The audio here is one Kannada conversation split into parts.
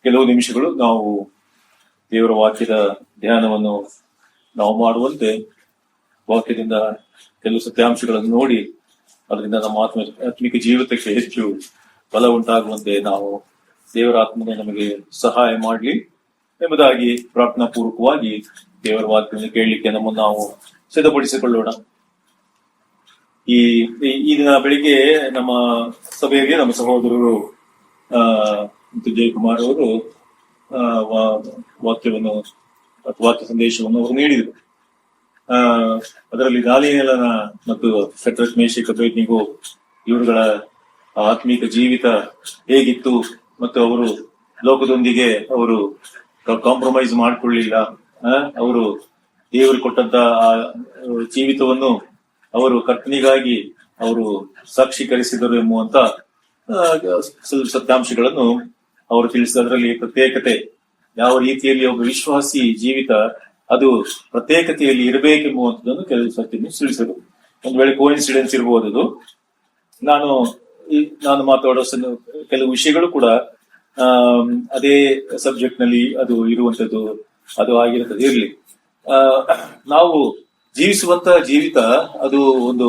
ಕೆಲವು ನಿಮಿಷಗಳು ನಾವು ದೇವರ ವಾಕ್ಯದ ಧ್ಯಾನವನ್ನು ನಾವು ಮಾಡುವಂತೆ ವಾಕ್ಯದಿಂದ ಕೆಲವು ಸತ್ಯಾಂಶಗಳನ್ನು ನೋಡಿ ಅದರಿಂದ ನಮ್ಮ ಆತ್ಮಿಕ ಜೀವಿತಕ್ಕೆ ಹೆಚ್ಚು ಬಲ ಉಂಟಾಗುವಂತೆ ನಾವು ದೇವರ ಆತ್ಮನೆ ನಮಗೆ ಸಹಾಯ ಮಾಡಲಿ ಎಂಬುದಾಗಿ ಪ್ರಾರ್ಥನಾ ಪೂರ್ವಕವಾಗಿ ದೇವರ ವಾಕ್ಯವನ್ನು ಕೇಳಲಿಕ್ಕೆ ನಮ್ಮನ್ನು ನಾವು ಸಿದ್ಧಪಡಿಸಿಕೊಳ್ಳೋಣ. ಈ ದಿನ ಬೆಳಿಗ್ಗೆ ನಮ್ಮ ಸಭೆಗೆ ನಮ್ಮ ಸಹೋದರರು ಜಯಕುಮಾರ್ ಅವರು ವಾಕ್ಯವನ್ನು ವಾಕ್ಯ ಸಂದೇಶವನ್ನು ಅವರು ನೀಡಿದರು. ಅದರಲ್ಲಿ ದಾನಿಯೇಲನ ಮತ್ತು ಶದ್ರಕ್ ಮೇಷಕ್ ಅಬೇದ್ನೆಗೋ ಇವರುಗಳ ಆತ್ಮೀಕ ಜೀವಿತ ಹೇಗಿತ್ತು ಮತ್ತು ಅವರು ಲೋಕದೊಂದಿಗೆ ಅವರು ಕಾಂಪ್ರಮೈಸ್ ಮಾಡಿಕೊಳ್ಳಿಲ್ಲ, ಅವರು ದೇವರು ಕೊಟ್ಟಂತ ಆ ಜೀವಿತವನ್ನು ಅವರು ಕರ್ತನಿಗಾಗಿ ಅವರು ಸಾಕ್ಷೀಕರಿಸಿದರು ಎಂಬುವಂತ ಸತ್ಯಾಂಶಗಳನ್ನು ಅವರು ತಿಳಿಸಿದ. ಅದರಲ್ಲಿ ಪ್ರತ್ಯೇಕತೆ, ಯಾವ ರೀತಿಯಲ್ಲಿ ಒಬ್ಬ ವಿಶ್ವಾಸಿ ಜೀವಿತ ಅದು ಪ್ರತ್ಯೇಕತೆಯಲ್ಲಿ ಇರಬೇಕೆಂಬುವಂಥದ್ದನ್ನು ಕೆಲವು ಸತ್ಯ ತಿಳಿಸಿದರು. ಒಂದು ವೇಳೆ ಕೋಇನ್ಸಿಡೆನ್ಸ್ ಇರಬಹುದು ಅದು. ನಾನು ಮಾತಾಡೋ ಕೆಲವು ವಿಷಯಗಳು ಕೂಡ ಅದೇ ಸಬ್ಜೆಕ್ಟ್ ನಲ್ಲಿ ಅದು ಇರುವಂತದ್ದು ಅದು ಆಗಿರುತ್ತದೆ. ಇರ್ಲಿ, ನಾವು ಜೀವಿಸುವಂತ ಜೀವಿತ ಅದು ಒಂದು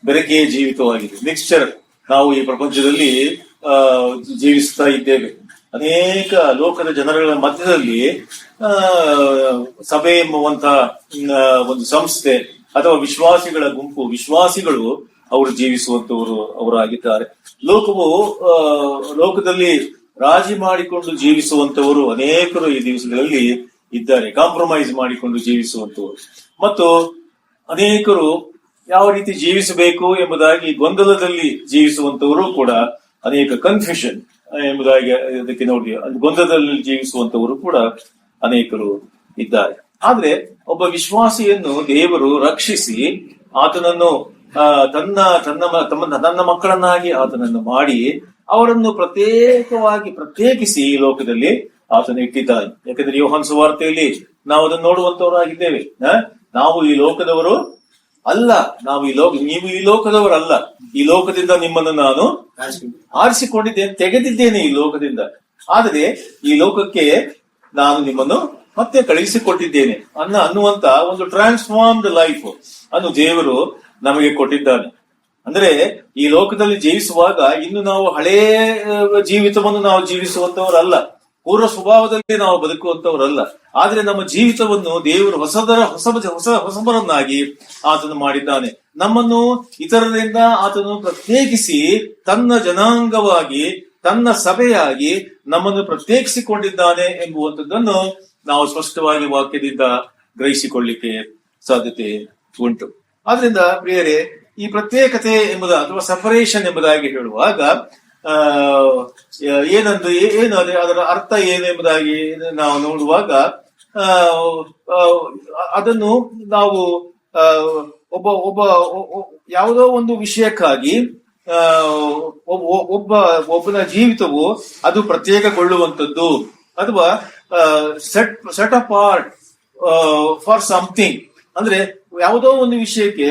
ಬೆರಕೆಯ ಜೀವಿತವಾಗಿದೆ, ಮಿಕ್ಸ್ಚರ್. ನಾವು ಈ ಪ್ರಪಂಚದಲ್ಲಿ ಜೀವಿಸ್ತಾ ಇದ್ದೇವೆ. ಅನೇಕ ಲೋಕದ ಜನಗಳ ಮಧ್ಯದಲ್ಲಿ ಸಭೆ ಎಂಬುವಂತ ಒಂದು ಸಂಸ್ಥೆ ಅಥವಾ ವಿಶ್ವಾಸಿಗಳ ಗುಂಪು, ವಿಶ್ವಾಸಿಗಳು ಅವರು ಜೀವಿಸುವಂತವರು ಅವರಾಗಿದ್ದಾರೆ. ಲೋಕದಲ್ಲಿ ರಾಜಿ ಮಾಡಿಕೊಂಡು ಜೀವಿಸುವಂತವರು ಅನೇಕರು ಈ ದಿವಸಗಳಲ್ಲಿ ಇದ್ದಾರೆ, ಕಾಂಪ್ರಮೈಸ್ ಮಾಡಿಕೊಂಡು ಜೀವಿಸುವಂತವರು. ಮತ್ತು ಅನೇಕರು ಯಾವ ರೀತಿ ಜೀವಿಸಬೇಕು ಎಂಬುದಾಗಿ ಗೊಂದಲದಲ್ಲಿ ಜೀವಿಸುವಂತವರು ಕೂಡ ಅನೇಕ ಕನ್ಫ್ಯೂಷನ್ ಎಂಬುದಾಗಿ ಅದಕ್ಕೆ ನೋಡಿ ಗೊಂದಲದಲ್ಲಿ ಜೀವಿಸುವಂತವರು ಕೂಡ ಅನೇಕರು ಇದ್ದಾರೆ. ಆದ್ರೆ ಒಬ್ಬ ವಿಶ್ವಾಸಿಯನ್ನು ದೇವರು ರಕ್ಷಿಸಿ ಆತನನ್ನು ತನ್ನ ಮಕ್ಕಳನ್ನಾಗಿ ಆತನನ್ನು ಮಾಡಿ ಅವರನ್ನು ಪ್ರತ್ಯೇಕಿಸಿ ಈ ಲೋಕದಲ್ಲಿ ಆತನ ಇಟ್ಟಿದ್ದಾನೆ. ಯಾಕಂದ್ರೆ ಯೋಹಾನ್ ಸುವಾರ್ತೆಯಲ್ಲಿ ನಾವು ಅದನ್ನು ನೋಡುವಂತವರಾಗಿದ್ದೇವೆ. ನಾವು ಈ ಲೋಕದವರು ಅಲ್ಲ, ನೀವು ಈ ಲೋಕದವರಲ್ಲ, ಈ ಲೋಕದಿಂದ ನಿಮ್ಮನ್ನು ನಾನು ಆರಿಸಿಕೊಂಡಿದ್ದೇನೆ, ತೆಗೆದಿದ್ದೇನೆ ಈ ಲೋಕದಿಂದ. ಆದರೆ ಈ ಲೋಕಕ್ಕೆ ನಾನು ನಿಮ್ಮನ್ನು ಮತ್ತೆ ಕಳುಹಿಸಿಕೊಟ್ಟಿದ್ದೇನೆ ಅನ್ನುವಂತ ಒಂದು ಟ್ರಾನ್ಸ್ಫಾರ್ಮ್ಡ್ ಲೈಫ್ ಅನ್ನು ದೇವರು ನಮಗೆ ಕೊಟ್ಟಿದ್ದಾನೆ. ಅಂದ್ರೆ ಈ ಲೋಕದಲ್ಲಿ ಜೀವಿಸುವಾಗ ಇನ್ನು ನಾವು ಹಳೇ ಜೀವಿತವನ್ನು ನಾವು ಜೀವಿಸುವಂತವರಲ್ಲ, ಪೂರ್ವ ಸ್ವಭಾವದಲ್ಲಿ ನಾವು ಬದುಕುವಂತವರಲ್ಲ. ಆದ್ರೆ ನಮ್ಮ ಜೀವಿತವನ್ನು ದೇವರು ಹೊಸಬರನ್ನಾಗಿ ಆತನು ಮಾಡಿದ್ದಾನೆ. ನಮ್ಮನ್ನು ಇತರರಿಂದ ಆತನು ಪ್ರತ್ಯೇಕಿಸಿ ತನ್ನ ಜನಾಂಗವಾಗಿ, ತನ್ನ ಸಭೆಯಾಗಿ ನಮ್ಮನ್ನು ಪ್ರತ್ಯೇಕಿಸಿಕೊಂಡಿದ್ದಾನೆ ಎಂಬುವಂಥದ್ದನ್ನು ನಾವು ಸ್ಪಷ್ಟವಾಗಿ ವಾಕ್ಯದಿಂದ ಗ್ರಹಿಸಿಕೊಳ್ಳಿಕ್ಕೆ ಸಾಧ್ಯತೆ ಉಂಟು. ಆದ್ರಿಂದ ಪ್ರಿಯರೇ, ಈ ಪ್ರತ್ಯೇಕತೆ ಎಂಬುದು ಅಥವಾ ಸಪರೇಷನ್ ಎಂಬುದಾಗಿ ಹೇಳುವಾಗ ಏನು ಅದರ ಅರ್ಥ ಏನು ಎಂಬುದಾಗಿ ನಾವು ನೋಡುವಾಗ ಅದನ್ನು ನಾವು ಯಾವುದೋ ಒಂದು ವಿಷಯಕ್ಕಾಗಿ ಒಬ್ಬನ ಜೀವಿತವು ಅದು ಪ್ರತ್ಯೇಕಗೊಳ್ಳುವಂಥದ್ದು ಅಥವಾ ಸೆಟ್ ಅಪಾರ್ಟ್ ಫಾರ್ ಸಮಥಿಂಗ್, ಅಂದ್ರೆ ಯಾವುದೋ ಒಂದು ವಿಷಯಕ್ಕೆ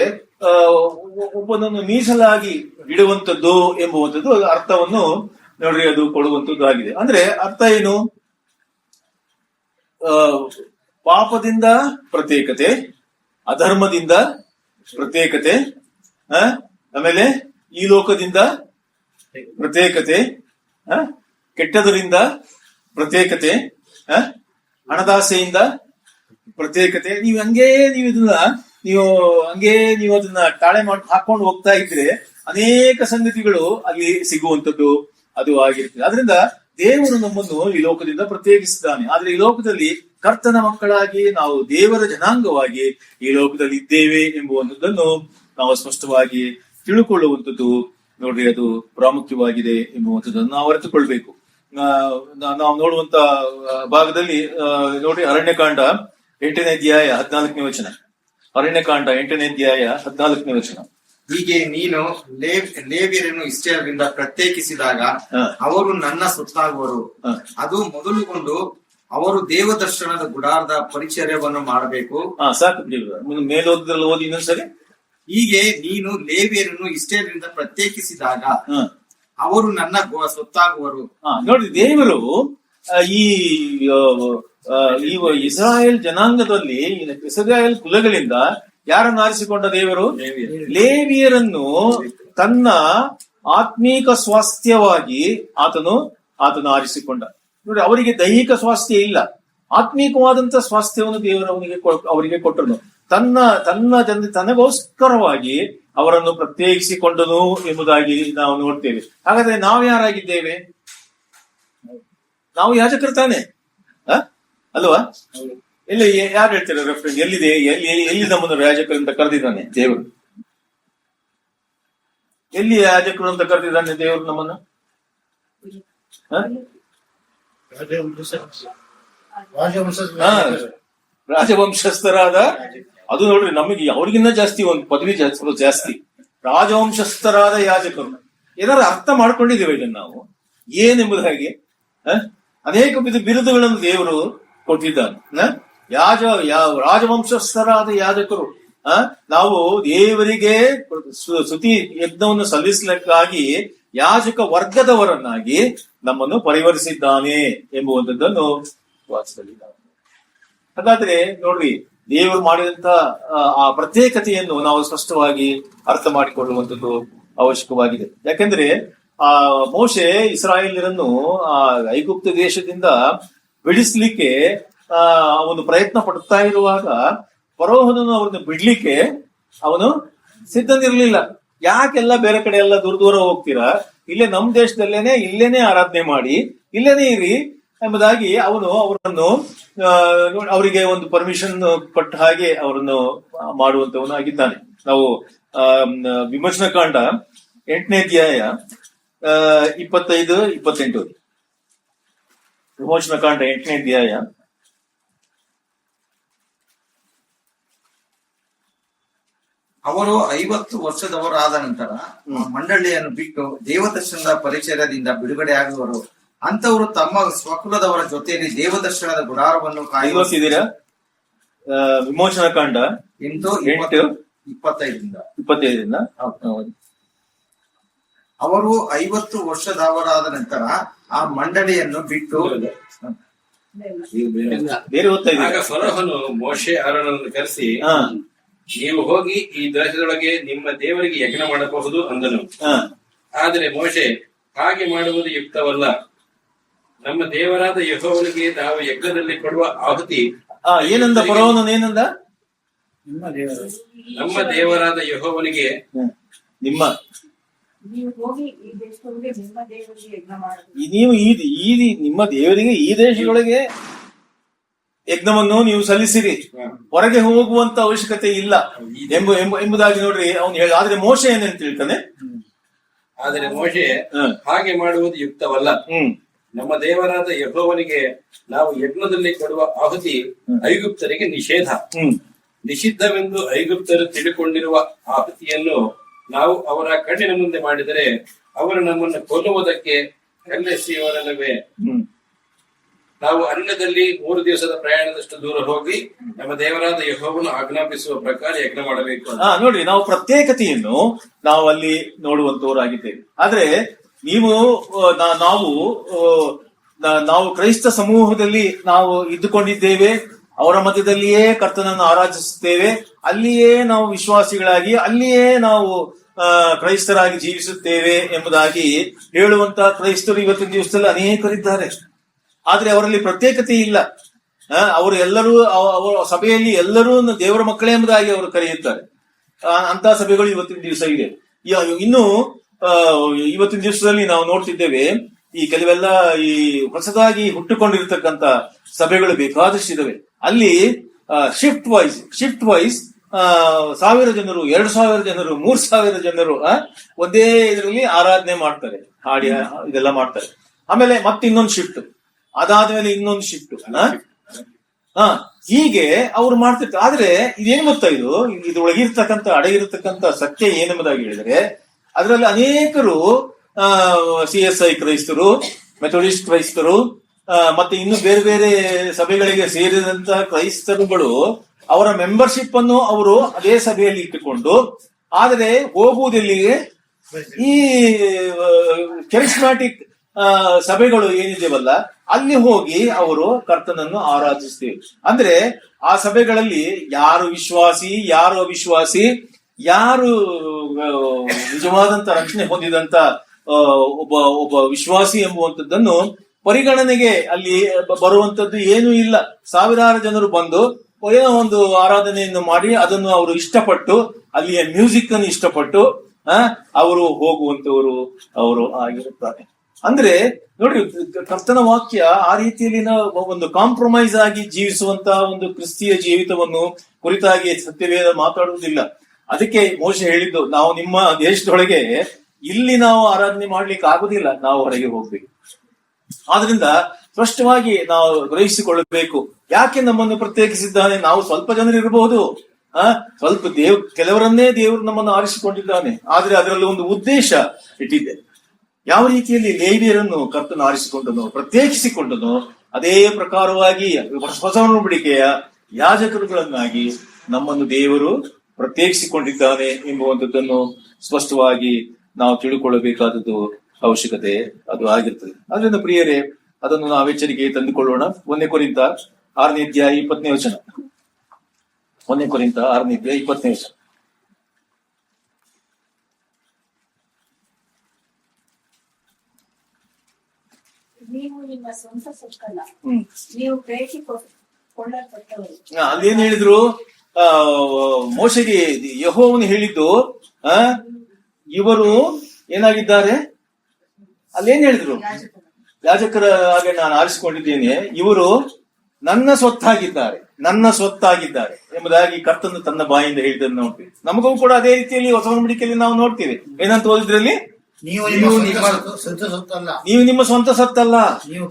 ಒಬ್ಬನನ್ನು ಮೀಸಲಾಗಿ ಇಡುವಂಥದ್ದು ಎಂಬುವಂಥದ್ದು ಅರ್ಥವನ್ನು ನೋಡ್ರಿ ಅದು ಕೊಡುವಂಥದ್ದು ಆಗಿದೆ. ಅಂದ್ರೆ ಅರ್ಥ ಏನು? ಪಾಪದಿಂದ ಪ್ರತ್ಯೇಕತೆ, ಅಧರ್ಮದಿಂದ ಪ್ರತ್ಯೇಕತೆ, ಆಮೇಲೆ ಈ ಲೋಕದಿಂದ ಪ್ರತ್ಯೇಕತೆ, ಕೆಟ್ಟದರಿಂದ ಪ್ರತ್ಯೇಕತೆ, ಹಣದಾಸೆಯಿಂದ ಪ್ರತ್ಯೇಕತೆ. ನೀವು ಅದನ್ನ ತಾಳೆ ಮಾಡಿ ಹಾಕೊಂಡು ಹೋಗ್ತಾ ಇದ್ರೆ ಅನೇಕ ಸಂಗತಿಗಳು ಅಲ್ಲಿ ಸಿಗುವಂಥದ್ದು ಅದು ಆಗಿರ್ತದೆ. ಆದ್ರಿಂದ ದೇವರು ನಮ್ಮನ್ನು ಈ ಲೋಕದಿಂದ ಪ್ರತ್ಯೇಕಿಸಿದ್ದಾನೆ. ಆದ್ರೆ ಈ ಲೋಕದಲ್ಲಿ ಕರ್ತನ ಮಕ್ಕಳಾಗಿ ನಾವು ದೇವರ ಜನಾಂಗವಾಗಿ ಈ ಲೋಕದಲ್ಲಿ ಇದ್ದೇವೆ ಎಂಬುವಂಥದ್ದನ್ನು ನಾವು ಸ್ಪಷ್ಟವಾಗಿ ತಿಳುಕೊಳ್ಳುವಂಥದ್ದು ನೋಡ್ರಿ ಅದು ಪ್ರಾಮುಖ್ಯವಾಗಿದೆ ಎಂಬುವಂಥದ್ದನ್ನು ನಾವು ಅರಿತುಕೊಳ್ಬೇಕು. ನಾವು ನೋಡುವಂತ ಭಾಗದಲ್ಲಿ ನೋಡ್ರಿ ಅರಣ್ಯಕಾಂಡ 8ನೇ ಅಧ್ಯಾಯ 14ನೇ ವಚನ. ಅರಣ್ಯಕಾಂಡ 8ನೇ ಅಧ್ಯಾಯ 14ನೇ ವಚನ. ಹೀಗೆ ನೀನು ಲೇವಿಯರನ್ನು ಇಸ್ರಾಯೇಲರಿಂದ ಪ್ರತ್ಯೇಕಿಸಿದಾಗ ಅವರು ನನ್ನ ಸೊತ್ತಾಗುವರು. ಅದು ಮೊದಲುಗೊಂಡು ಅವರು ದೇವದರ್ಶನದ ಗುಡಾರದ ಪರಿಚರ್ಯವನ್ನು ಮಾಡಬೇಕು. ಸಾಕು, ಮೇಲೋದ್ರಲ್ಲಿ ಓದಿ ಇನ್ನೊಂದ್ಸರಿ. ಹೀಗೆ ನೀನು ಲೇವಿಯರನ್ನು ಇಸ್ರಾಯೇಲರಿಂದ ಪ್ರತ್ಯೇಕಿಸಿದಾಗ ಅವರು ನನ್ನ ಸೊತ್ತಾಗುವರು. ನೋಡಿ, ದೇವರು ಈ ಈ ಇಸ್ರಾಯೇಲ್ ಜನಾಂಗದಲ್ಲಿ ಇಸ್ರಾಯೇಲ್ ಕುಲಗಳಿಂದ ಯಾರನ್ನು ಆರಿಸಿಕೊಂಡ ದೇವರು? ಲೇವಿಯರನ್ನು ತನ್ನ ಆತ್ಮೀಕ ಸ್ವಾಸ್ಥ್ಯವಾಗಿ ಆತನು ಆರಿಸಿಕೊಂಡ. ನೋಡಿ, ಅವರಿಗೆ ದೈಹಿಕ ಸ್ವಾಸ್ಥ್ಯ ಇಲ್ಲ, ಆತ್ಮೀಕವಾದಂತ ಸ್ವಾಸ್ಥ್ಯವನ್ನು ದೇವರು ಅವರಿಗೆ ಕೊಟ್ಟನು. ತನಗೋಸ್ಕರವಾಗಿ ಅವರನ್ನು ಪ್ರತ್ಯೇಕಿಸಿಕೊಂಡನು ಎಂಬುದಾಗಿ ನಾವು ನೋಡ್ತೇವೆ. ಹಾಗಾದ್ರೆ ನಾವು ಯಾರಾಗಿದ್ದೇವೆ? ನಾವು ಯಾಜಕರು ತಾನೆ, ಅಲ್ವಾ? ಎಲ್ಲಿ ಯಾರು ಹೇಳ್ತಾರೆ ರೆಫರೆನ್ಸ್? ಎಲ್ಲಿದೆ? ಎಲ್ಲಿ ನಮ್ಮನ್ನು ಯಾಜಕರು ಅಂತ ಕರೆದಿದ್ದಾನೆ ದೇವರು? ಎಲ್ಲಿ ಯಾಜಕರು ಅಂತ ಕರೆದಿದ್ದಾನೆ ದೇವರು ನಮ್ಮನ್ನು? ರಾಜವಂಶಸ್ಥರಾದ, ಅದು ನೋಡ್ರಿ, ನಮಗೆ ಅವ್ರಿಗಿನ್ನ ಜಾಸ್ತಿ ಒಂದು ಪದವಿ ಜಾಸ್ತಿ. ರಾಜವಂಶಸ್ಥರಾದ ಯಾಜಕರು. ಏನಾದ್ರು ಅರ್ಥ ಮಾಡ್ಕೊಂಡಿದ್ದೇವೆ ಇದನ್ನು ನಾವು ಏನೆಂಬುದಾಗಿ? ಅನೇಕ ಬಿರುದುಗಳನ್ನು ದೇವರು ಕೊಟ್ಟಿದ್ದಾನೆ. ರಾಜವಂಶಸ್ಥರಾದ ಯಾಜಕರು. ನಾವು ದೇವರಿಗೆ ಸ್ತುತಿ ಯಜ್ಞವನ್ನು ಸಲ್ಲಿಸಲಿಕ್ಕಾಗಿ ಯಾಜಕ ವರ್ಗದವರನ್ನಾಗಿ ನಮ್ಮನ್ನು ಪರಿವರ್ತಿಸಿದ್ದಾನೆ ಎಂಬುವಂಥದ್ದನ್ನು ವಾಚಿಸಲಿದ್ದಾನೆ. ಹಾಗಾದ್ರೆ ನೋಡ್ರಿ, ದೇವರು ಮಾಡಿದಂತ ಆ ಪ್ರತ್ಯೇಕತೆಯನ್ನು ನಾವು ಸ್ಪಷ್ಟವಾಗಿ ಅರ್ಥ ಮಾಡಿಕೊಳ್ಳುವಂಥದ್ದು ಅವಶ್ಯಕವಾಗಿದೆ. ಯಾಕೆಂದ್ರೆ ಆ ಮೋಶೆ ಇಸ್ರಾಯೇಲ್ಯರನ್ನು ಆ ಐಗುಪ್ತ ದೇಶದಿಂದ ಬಿಡಿಸ್ಲಿಕ್ಕೆ ಅವನು ಪ್ರಯತ್ನ ಪಡ್ತಾ ಇರುವಾಗ ಫರೋಹನನ್ನು ಅವ್ರನ್ನ ಬಿಡ್ಲಿಕ್ಕೆ ಅವನು ಸಿದ್ಧನಿರ್ಲಿಲ್ಲ. ಯಾಕೆಲ್ಲ ಬೇರೆ ಕಡೆ ಎಲ್ಲ ದೂರ ಹೋಗ್ತೀರಾ? ಇಲ್ಲೇ ನಮ್ಮ ದೇಶದಲ್ಲೇನೆ, ಇಲ್ಲೇನೆ ಆರಾಧನೆ ಮಾಡಿ, ಇಲ್ಲೇನೆ ಇರಿ ಎಂಬುದಾಗಿ ಅವರನ್ನು ಅವರಿಗೆ ಒಂದು ಪರ್ಮಿಷನ್ ಕೊಟ್ಟ ಹಾಗೆ ಅವರನ್ನು ಮಾಡುವಂತವನು ಆಗಿದ್ದಾನೆ. ನಾವು ವಿಮೋಚನಕಾಂಡ 8ನೇ ಅಧ್ಯಾಯ 25-28. ವಿಮೋಚನಕಾಂಡ 8ನೇ ಅಧ್ಯಾಯ ಅವರು 50 ವರ್ಷದವರಾದ ನಂತರ ಮಂಡಳಿಯನ್ನು ಬಿಟ್ಟು ದೇವದರ್ಶನದ ಪರಿಚಯದಿಂದ ಬಿಡುಗಡೆ ಆಗುವರು. ಅಂತವರು ತಮ್ಮ ಸ್ವಕುಲದವರ ಜೊತೆಯಲ್ಲಿ ದೇವದರ್ಶನದ ಗುಡಾರವನ್ನು ಕಾಯುತ್ತಿದ್ದೀರಾ? ವಿಮೋಚನಕಾಂಡ 8:25 ಅವರು 50 ವರ್ಷದವರಾದ ನಂತರ ಆ ಮಂಡಳಿಯನ್ನು ಬಿಟ್ಟು ಬೇರೆ ಓದ್ತಾ ಇದ್ದೀರಾ? ಫರೋಹನು ಮೋಶೆ ಆರೋನನ್ನು ಕರೆಸಿ, ನೀವು ಹೋಗಿ ಈ ದೇಶದೊಳಗೆ ನಿಮ್ಮ ದೇವರಿಗೆ ಯಜ್ಞ ಮಾಡಬಹುದು ಅಂದನು. ಆದರೆ ಮೋಶೆ, ಹಾಗೆ ಮಾಡುವುದು ಯುಕ್ತವಲ್ಲ. ನಮ್ಮ ದೇವರಾದ ಯೆಹೋವನಿಗೆ ನಾವು ಯಜ್ಞದಲ್ಲಿ ಕೊಡುವ ಆಹುತಿ. ಏನಂದ ಫರೋಹನು? ಏನಂದ? ನಮ್ಮ ದೇವರಾದ ಯೆಹೋವನಿಗೆ ನೀವು ನಿಮ್ಮ ದೇವರಿಗೆ ಈ ದೇಶದೊಳಗೆ ಯಜ್ಞವನ್ನು ನೀವು ಸಲ್ಲಿಸಿರಿ, ಹೊರಗೆ ಹೋಗುವಂತ ಅವಶ್ಯಕತೆ ಇಲ್ಲ ಎಂಬುದಾಗಿ ನೋಡ್ರಿ ಅವನು ಹೇಳ. ಆದ್ರೆ ಮೋಶೆ ಏನಂತ ಹೇಳ್ತಾನೆ? ಆದರೆ ಮೋಶೆ, ಹಾಗೆ ಮಾಡುವುದು ಯುಕ್ತವಲ್ಲ. ನಮ್ಮ ದೇವರಾದ ಯೆಹೋವನಿಗೆ ನಾವು ಯಜ್ಞದಲ್ಲಿ ಕೊಡುವ ಆಹುತಿ ಐಗುಪ್ತರಿಗೆ ನಿಷಿದ್ಧವೆಂದು ಐಗುಪ್ತರು ತಿಳಿದುಕೊಂಡಿರುವ ಆಹುತಿಯನ್ನು ನಾವು ಅವರ ಕಣ್ಣಿನ ಮುಂದೆ ಮಾಡಿದರೆ ಅವರು ನಮ್ಮನ್ನು ಕೊಲ್ಲುವುದಕ್ಕೆ ಕಲ್ಲೆಸೆಯುವರಲ್ಲವೇ? ನಾವು ಅರಣ್ಯದಲ್ಲಿ 3 ದಿವಸದ ಪ್ರಯಾಣದಷ್ಟು ದೂರ ಹೋಗಿ ನಮ್ಮ ದೇವರಾದ ಯೆಹೋವನು ಆಜ್ಞಾಪಿಸುವ ಪ್ರಕಾರ ಯಜ್ಞ ಮಾಡಬೇಕು. ನೋಡ್ರಿ, ನಾವು ಪ್ರತ್ಯೇಕತೆಯನ್ನು ನಾವು ಅಲ್ಲಿ ನೋಡುವಂತವರಾಗಿದ್ದೇವೆ. ಆದ್ರೆ ನಾವು ಕ್ರೈಸ್ತ ಸಮೂಹದಲ್ಲಿ ನಾವು ಇದ್ದುಕೊಂಡಿದ್ದೇವೆ, ಅವರ ಮಧ್ಯದಲ್ಲಿಯೇ ಕರ್ತನನ್ನು ಆರಾಧಿಸುತ್ತೇವೆ, ಅಲ್ಲಿಯೇ ನಾವು ವಿಶ್ವಾಸಿಗಳಾಗಿ ಅಲ್ಲಿಯೇ ನಾವು ಕ್ರೈಸ್ತರಾಗಿ ಜೀವಿಸುತ್ತೇವೆ ಎಂಬುದಾಗಿ ಹೇಳುವಂತ ಕ್ರೈಸ್ತರು ಇವತ್ತಿನ ದಿವಸದಲ್ಲಿ ಅನೇಕರಿದ್ದಾರೆ. ಆದ್ರೆ ಅವರಲ್ಲಿ ಪ್ರತ್ಯೇಕತೆ ಇಲ್ಲ. ಅವರು ಎಲ್ಲರೂ ಅವರ ಸಭೆಯಲ್ಲಿ ಎಲ್ಲರೂ ದೇವರ ಮಕ್ಕಳೇ ಎಂಬುದಾಗಿ ಅವರು ಕರೆಯುತ್ತಾರೆ. ಅಂತ ಸಭೆಗಳು ಇವತ್ತಿನ ದಿವಸ ಇದೆ. ಇನ್ನು ಇವತ್ತಿನ ದಿವಸದಲ್ಲಿ ನಾವು ನೋಡ್ತಿದ್ದೇವೆ, ಈ ಕೆಲವೆಲ್ಲ ಈ ಹೊಸದಾಗಿ ಹುಟ್ಟುಕೊಂಡಿರ್ತಕ್ಕಂಥ ಸಭೆಗಳು ಬೇಕಾದಷ್ಟಿದಾವೆ. ಅಲ್ಲಿ ಶಿಫ್ಟ್ ವೈಸ್ 1000 ಜನರು, 2000 ಜನರು, 3000 ಜನರು ಒಂದೇ ಇದರಲ್ಲಿ ಆರಾಧನೆ ಮಾಡ್ತಾರೆ, ಹಾಡಿ ಇದೆಲ್ಲ ಮಾಡ್ತಾರೆ. ಆಮೇಲೆ ಮತ್ತೆ ಇನ್ನೊಂದು ಶಿಫ್ಟ್, ಅದಾದ್ಮೇಲೆ ಇನ್ನೊಂದು ಶಿಫ್ಟ್, ಹೀಗೆ ಅವ್ರು ಮಾಡ್ತಿರ್ತಾರೆ. ಆದ್ರೆ ಇದೇನು ಗೊತ್ತಾ, ಇದ್ರೊಳಗಿರ್ತಕ್ಕಂಥ ಅಡಗಿರ್ತಕ್ಕಂಥ ಸತ್ಯ ಏನೆಂಬುದಾಗಿ ಹೇಳಿದ್ರೆ, ಅದರಲ್ಲಿ ಅನೇಕರು CSI ಕ್ರೈಸ್ತರು, ಮೆಥೋಡಿಸ್ಟ್ ಕ್ರೈಸ್ತರು, ಮತ್ತೆ ಇನ್ನು ಬೇರೆ ಬೇರೆ ಸಭೆಗಳಿಗೆ ಸೇರಿದಂತಹ ಕ್ರೈಸ್ತರುಗಳು ಅವರ ಮೆಂಬರ್ಶಿಪ್ ಅನ್ನು ಅವರು ಅದೇ ಸಭೆಯಲ್ಲಿ ಇಟ್ಟುಕೊಂಡು, ಆದರೆ ಹೋಗುವುದೆಲ್ಲಿಗೆ? ಈ ಕೆರಿಸ್ಮ್ಯಾಟಿಕ್ ಸಭೆಗಳು ಏನಿದೆವಲ್ಲ ಅಲ್ಲಿ ಹೋಗಿ ಅವರು ಕರ್ತನನ್ನು ಆರಾಧಿಸ್ತೇವೆ. ಅಂದ್ರೆ ಆ ಸಭೆಗಳಲ್ಲಿ ಯಾರು ವಿಶ್ವಾಸಿ, ಯಾರು ಅವಿಶ್ವಾಸಿ, ಯಾರು ನಿಜವಾದಂತ ರಕ್ಷಣೆ ಹೊಂದಿದಂತ ಒಬ್ಬ ವಿಶ್ವಾಸಿ ಎಂಬುವಂಥದ್ದನ್ನು ಪರಿಗಣನೆಗೆ ಅಲ್ಲಿ ಬರುವಂತದ್ದು ಏನೂ ಇಲ್ಲ. ಸಾವಿರಾರು ಜನರು ಬಂದು ಏನೋ ಒಂದು ಆರಾಧನೆಯನ್ನು ಮಾಡಿ ಅದನ್ನು ಅವರು ಇಷ್ಟಪಟ್ಟು, ಅಲ್ಲಿಯ ಮ್ಯೂಸಿಕ್ ಅನ್ನು ಇಷ್ಟಪಟ್ಟು ಅವರು ಹೋಗುವಂತವರು ಅವರು ಆಗಿರುತ್ತಾರೆ. ಅಂದ್ರೆ ನೋಡ್ರಿ, ಕರ್ತನ ವಾಕ್ಯ ಆ ರೀತಿಯಲ್ಲಿ ಒಂದು ಕಾಂಪ್ರಮೈಸ್ ಆಗಿ ಜೀವಿಸುವಂತ ಒಂದು ಕ್ರಿಸ್ತಿಯ ಜೀವಿತವನ್ನು ಕುರಿತಾಗಿ ಸತ್ಯವೇದ ಮಾತಾಡುವುದಿಲ್ಲ. ಅದಕ್ಕೆ ಮೋಶೆ ಹೇಳಿದ್ದು, ನಾವು ನಿಮ್ಮ ದೇಶದೊಳಗೆ ಇಲ್ಲಿ ನಾವು ಆರಾಧನೆ ಮಾಡ್ಲಿಕ್ಕೆ ಆಗುದಿಲ್ಲ, ನಾವು ಹೊರಗೆ ಹೋಗ್ಬೇಕು. ಆದ್ರಿಂದ ಸ್ಪಷ್ಟವಾಗಿ ನಾವು ಗ್ರಹಿಸಿಕೊಳ್ಳಬೇಕು, ಯಾಕೆ ನಮ್ಮನ್ನು ಪ್ರತ್ಯೇಕಿಸಿದ್ದಾನೆ. ನಾವು ಸ್ವಲ್ಪ ಜನರು ಇರಬಹುದು, ಸ್ವಲ್ಪ ಕೆಲವರನ್ನೇ ದೇವರು ನಮ್ಮನ್ನು ಆರಿಸಿಕೊಂಡಿದ್ದಾನೆ, ಆದ್ರೆ ಅದರಲ್ಲಿ ಒಂದು ಉದ್ದೇಶ ಇಟ್ಟಿದೆ. ಯಾವ ರೀತಿಯಲ್ಲಿ ಲೇವಿಯರನ್ನು ಕರ್ತನು ಆರಿಸಿಕೊಂಡನು, ಪ್ರತ್ಯೇಕಿಸಿಕೊಂಡನು, ಅದೇ ಪ್ರಕಾರವಾಗಿ ಹೊಸ ಒಡಂಬಡಿಕೆಯ ಯಾಜಕರುಗಳನ್ನಾಗಿ ನಮ್ಮನ್ನು ದೇವರು ಪ್ರತ್ಯೇಕಿಸಿಕೊಂಡಿದ್ದಾನೆ ಎಂಬುವಂಥದ್ದನ್ನು ಸ್ಪಷ್ಟವಾಗಿ ನಾವು ತಿಳ್ಕೊಳ್ಳಬೇಕಾದದ್ದು ಅವಶ್ಯಕತೆ ಅದು ಆಗಿರ್ತದೆ. ಅದರಿಂದ ಪ್ರಿಯರೇ, ಅದನ್ನು ನಾವು ಎಚ್ಚರಿಕೆ ತಂದುಕೊಳ್ಳೋಣ. 1 ಕೊರಿಂಥ 6ನೇ ಅಧ್ಯಾಯ 20ನೇ ವಚನ. 1 ಕೊರಿಂಥ 6ನೇ ಅಧ್ಯಾಯ 20ನೇ ವಚನ. ನೀವು ನಿಮ್ಮ ಸ್ವಂತ ಸೊಕ್ಕಲ್ಲ, ನೀವು ಪ್ರೇರಿಸಿಕೊಳ್ಳಲ್ಪಟ್ಟವರು. ಅಲ್ಲೇನ್ ಹೇಳಿದ್ರು, ಮೋಶೆಗೆ ಯೆಹೋವನು ಹೇಳಿದ್ದು, ಇವರು ಏನಾಗಿದ್ದಾರೆ, ಅಲ್ಲೇನ್ ಹೇಳಿದ್ರು, ಯಾಜಕರ ಹಾಗೆ ನಾನು ಆರಿಸಿಕೊಂಡಿದ್ದೇನೆ, ಇವರು ನನ್ನ ಸ್ವತ್ತಾಗಿದ್ದಾರೆ, ನನ್ನ ಸ್ವತ್ತಾಗಿದ್ದಾರೆ ಎಂಬುದಾಗಿ ಕರ್ತನು ತನ್ನ ಬಾಯಿಂದ ಹೇಳಿದ್ದನ್ನು ನೋಡ್ತೀವಿ. ನಮಗೂ ಕೂಡ ಅದೇ ರೀತಿಯಲ್ಲಿ ಹೊಸ ಒಡಂಬಡಿಕೆಯಲ್ಲಿ ನಾವು ನೋಡ್ತೀವಿ. ಏನಂತ ಓದಿದ್ರಲ್ಲಿ, ನೀವು ನಿಮ್ಮ ಸ್ವಂತ ಸತ್ತಲ್ಲ, ನೀವು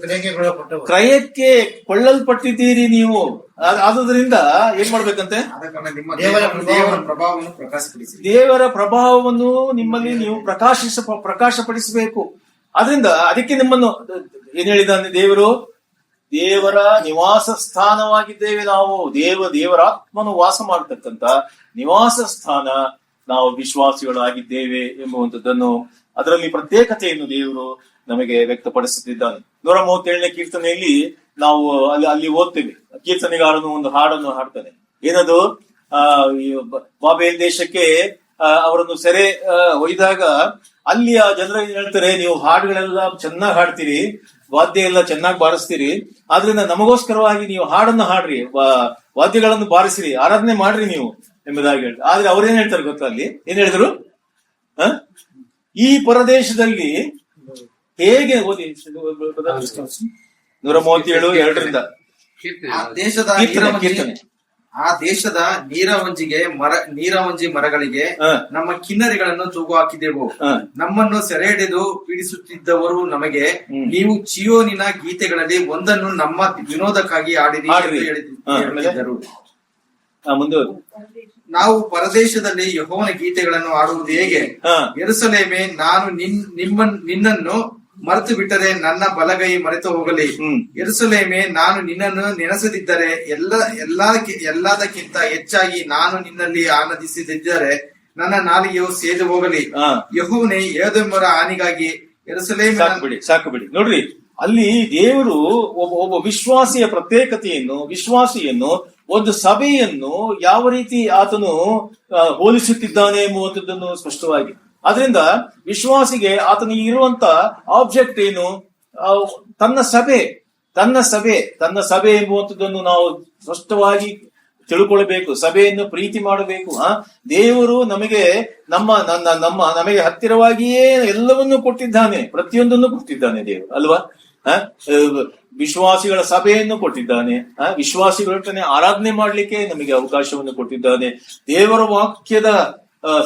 ಕ್ರಯಕ್ಕೆ ಕೊಳ್ಳಲ್ಪಟ್ಟಿದ್ದೀರಿ. ನೀವು ಆದುದರಿಂದ ಏನ್ ಮಾಡ್ಬೇಕಂತೆ, ದೇವರ ಪ್ರಭಾವವನ್ನು ನಿಮ್ಮಲ್ಲಿ ನೀವು ಪ್ರಕಾಶಪಡಿಸಬೇಕು. ಅದರಿಂದ ಅದಕ್ಕೆ ನಿಮ್ಮನ್ನು ಏನ್ ಹೇಳಿದಾನೆ ದೇವರು, ದೇವರ ನಿವಾಸ ಸ್ಥಾನವಾಗಿದ್ದೇವೆ ನಾವು. ದೇವರಾತ್ಮನು ವಾಸ ಮಾಡತಕ್ಕಂತ ನಿವಾಸ ಸ್ಥಾನ ನಾವು ವಿಶ್ವಾಸಿಗಳಾಗಿದ್ದೇವೆ ಎಂಬುವಂಥದ್ದನ್ನು, ಅದರಲ್ಲಿ ಪ್ರತ್ಯೇಕತೆಯನ್ನು ದೇವರು ನಮಗೆ ವ್ಯಕ್ತಪಡಿಸುತ್ತಿದ್ದಾನೆ. 137ನೇ ಕೀರ್ತನೆಯಲ್ಲಿ ನಾವು ಅಲ್ಲಿ ಓದ್ತೇವೆ, ಕೀರ್ತನೆಗಾರನು ಒಂದು ಹಾಡನ್ನು ಹಾಡ್ತಾನೆ. ಏನದು, ಬಾಬೇಲ್ ದೇಶಕ್ಕೆ ಅವರನ್ನು ಸೆರೆ ಒಯ್ದಾಗ ಅಲ್ಲಿ ಆ ಜನರ ಹೇಳ್ತಾರೆ, ನೀವು ಹಾಡುಗಳೆಲ್ಲ ಚೆನ್ನಾಗಿ ಹಾಡ್ತೀರಿ, ವಾದ್ಯ ಎಲ್ಲ ಚೆನ್ನಾಗಿ ಬಾರಿಸ್ತೀರಿ, ಆದ್ರಿಂದ ನಮಗೋಸ್ಕರವಾಗಿ ನೀವು ಹಾಡನ್ನು ಹಾಡ್ರಿ, ವಾದ್ಯಗಳನ್ನು ಬಾರಿಸಿರಿ, ಆರಾಧನೆ ಮಾಡ್ರಿ ನೀವು ಎಂಬುದಾಗಿ ಹೇಳ್ತಾರೆ. ಆದ್ರೆ ಅವ್ರೇನ್ ಹೇಳ್ತಾರೆ ಗೊತ್ತಾ, ಅಲ್ಲಿ ಏನ್ ಹೇಳಿದ್ರು, ಈ ಪರದೇಶದಲ್ಲಿ ಹೇಗೆ ಓದಿ 137:2 ಕೀರ್ತನೆ. ಆ ದೇಶದ ನೀರವಂಜಿ ಮರಗಳಿಗೆ ನಮ್ಮ ಕಿನ್ನರಿಗಳನ್ನು ತೂಗು ಹಾಕಿದೆವು. ನಮ್ಮನ್ನು ಸೆರೆ ಹಿಡಿದು ಪೀಡಿಸುತ್ತಿದ್ದವರು ನಮಗೆ, ನೀವು ಚಿಯೋನಿನ ಗೀತೆಗಳಲ್ಲಿ ಒಂದನ್ನು ನಮ್ಮ ವಿನೋದಕ್ಕಾಗಿ ಆಡಿರಿ ಹೇಳಿದರು. ನಾವು ಪರದೇಶದಲ್ಲಿ ಯೆಹೋವನ ಗೀತೆಗಳನ್ನು ಆಡುವುದು ಹೇಗೆ? ಯೆರೂಸಲೇಮೇ, ನಾನು ನಿನ್ನನ್ನು ಮರೆತು ಬಿಟ್ಟರೆ ನನ್ನ ಬಲಗೈ ಮರೆತು ಹೋಗಲಿ. ಯೆರೂಸಲೇಮೇ, ನಾನು ನಿನ್ನನ್ನು ನೆನೆಸದಿದ್ದರೆ ಎಲ್ಲದಕ್ಕಿಂತ ಹೆಚ್ಚಾಗಿ ನಾನು ನಿನ್ನಲ್ಲಿ ಆನಂದಿಸದಿದ್ದರೆ ನನ್ನ ನಾಲಿಗೆಯು ಸೇದು ಹೋಗಲಿ. ಯೆಹೋವನೇ, ಏದೋಮ್ಯರ ಹಾನಿಗಾಗಿ ಯೆರೂಸಲೇಮ್. ಸಾಕು ಬಿಡಿ. ನೋಡ್ರಿ, ಅಲ್ಲಿ ದೇವರು ಒಬ್ಬ ವಿಶ್ವಾಸಿಯ ಪ್ರತ್ಯೇಕತೆಯನ್ನು, ವಿಶ್ವಾಸಿಯನ್ನು, ಒಂದು ಸಭೆಯನ್ನು ಯಾವ ರೀತಿ ಆತನು ಹೋಲಿಸುತ್ತಿದ್ದಾನೆ ಎಂಬುವಂಥದ್ದನ್ನು ಸ್ಪಷ್ಟವಾಗಿ. ಅದರಿಂದ ವಿಶ್ವಾಸಿಗೆ ಆತನಿಗೆ ಇರುವಂತ ಆಬ್ಜೆಕ್ಟ್ ಏನು, ತನ್ನ ಸಭೆ ಎಂಬುವಂಥದ್ದನ್ನು ನಾವು ಸ್ಪಷ್ಟವಾಗಿ ತಿಳ್ಕೊಳ್ಬೇಕು. ಸಭೆಯನ್ನು ಪ್ರೀತಿ ಮಾಡಬೇಕು. ದೇವರು ನಮಗೆ ನಮಗೆ ಹತ್ತಿರವಾಗಿಯೇ ಎಲ್ಲವನ್ನೂ ಕೊಟ್ಟಿದ್ದಾನೆ, ಪ್ರತಿಯೊಂದನ್ನು ಕೊಟ್ಟಿದ್ದಾನೆ ದೇವರು, ಅಲ್ವಾ? ವಿಶ್ವಾಸಿಗಳ ಸಭೆಯನ್ನು ಕೊಟ್ಟಿದ್ದಾನೆ, ವಿಶ್ವಾಸಿಗಳೊಡನೆ ಆರಾಧನೆ ಮಾಡ್ಲಿಕ್ಕೆ ನಮಗೆ ಅವಕಾಶವನ್ನು ಕೊಟ್ಟಿದ್ದಾನೆ. ದೇವರ ವಾಕ್ಯದ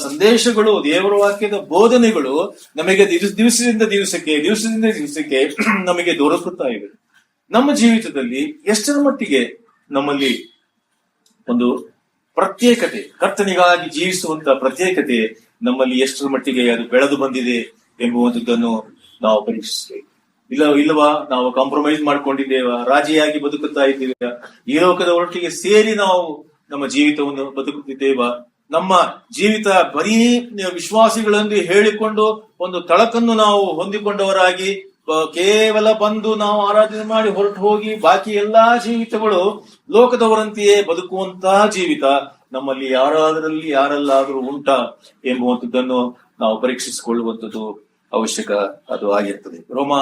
ಸಂದೇಶಗಳು, ದೇವರ ವಾಕ್ಯದ ಬೋಧನೆಗಳು ನಮಗೆ ದಿವಸದಿಂದ ದಿವಸಕ್ಕೆ ನಮಗೆ ದೊರಕುತ್ತಾ ಇವೆ. ನಮ್ಮ ಜೀವಿತದಲ್ಲಿ ಎಷ್ಟರ ಮಟ್ಟಿಗೆ ನಮ್ಮಲ್ಲಿ ಒಂದು ಪ್ರತ್ಯೇಕತೆ, ಕರ್ತನಿಗಾಗಿ ಜೀವಿಸುವಂತ ಪ್ರತ್ಯೇಕತೆ ನಮ್ಮಲ್ಲಿ ಎಷ್ಟರ ಮಟ್ಟಿಗೆ ಅದು ಬೆಳೆದು ಬಂದಿದೆ ಎಂಬುವಂಥದ್ದನ್ನು ನಾವು ಪರೀಕ್ಷಿಸಬೇಕು. ಇಲ್ಲವಾ ನಾವು ಕಾಂಪ್ರಮೈಸ್ ಮಾಡ್ಕೊಂಡಿದ್ದೇವ, ರಾಜಿಯಾಗಿ ಬದುಕುತ್ತಾ ಇದ್ದೇವೆ, ಈ ಲೋಕದ ಒಟ್ಟಿಗೆ ಸೇರಿ ನಾವು ನಮ್ಮ ಜೀವಿತವನ್ನು ಬದುಕುತ್ತಿದ್ದೇವ. ನಮ್ಮ ಜೀವಿತ ಬರೀ ವಿಶ್ವಾಸಿಗಳೆಂದು ಹೇಳಿಕೊಂಡು ಒಂದು ತಳಕನ್ನು ನಾವು ಹೊಂದಿಕೊಂಡವರಾಗಿ ಕೇವಲ ಬಂದು ನಾವು ಆರಾಧನೆ ಮಾಡಿ ಹೊರಟು ಹೋಗಿ ಬಾಕಿ ಎಲ್ಲಾ ಜೀವಿತಗಳು ಲೋಕದವರಂತೆಯೇ ಬದುಕುವಂತಹ ಜೀವಿತ ನಮ್ಮಲ್ಲಿ ಯಾರಲ್ಲಾದ್ರೂ ಉಂಟಾ ಎಂಬುವಂಥದ್ದನ್ನು ನಾವು ಪರೀಕ್ಷಿಸಿಕೊಳ್ಳುವಂಥದ್ದು ಅವಶ್ಯಕ ಅದು ಆಗಿರ್ತದೆ. ರೋಮ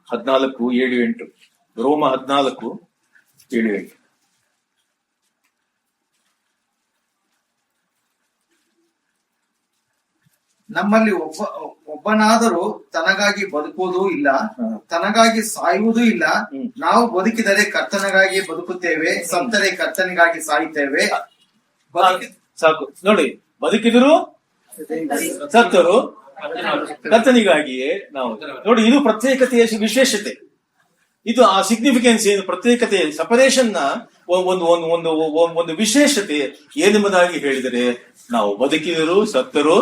14:7-8. ರೋಮ 14:7-8. ನಮ್ಮಲ್ಲಿ ಒಬ್ಬನಾದರೂ ತನಗಾಗಿ ಬದುಕುವುದೂ ಇಲ್ಲ, ತನಗಾಗಿ ಸಾಯುವುದೂ ಇಲ್ಲ. ನಾವು ಬದುಕಿದರೆ ಕರ್ತನಿಗಾಗಿ ಬದುಕುತ್ತೇವೆ, ಸತ್ತರೆ ಕರ್ತನಿಗಾಗಿ ಸಾಯುತ್ತೇವೆ. ಸಾಕು ನೋಡಿ, ಬದುಕಿದರು ಸತ್ತರು ಕರ್ತನಿಗಾಗಿಯೇ ನಾವು. ನೋಡಿ, ಇದು ಪ್ರತ್ಯೇಕತೆಯ ವಿಶೇಷತೆ. ಇದು ಆ ಸಿಗ್ನಿಫಿಕೆನ್ಸ್ ಏನು, ಪ್ರತ್ಯೇಕತೆ, ಸಪರೇಷನ್ ನ ಒಂದು ವಿಶೇಷತೆ ಏನೆಂಬುದಾಗಿ ಹೇಳಿದರೆ, ನಾವು ಬದುಕಿದರು ಸತ್ತರು,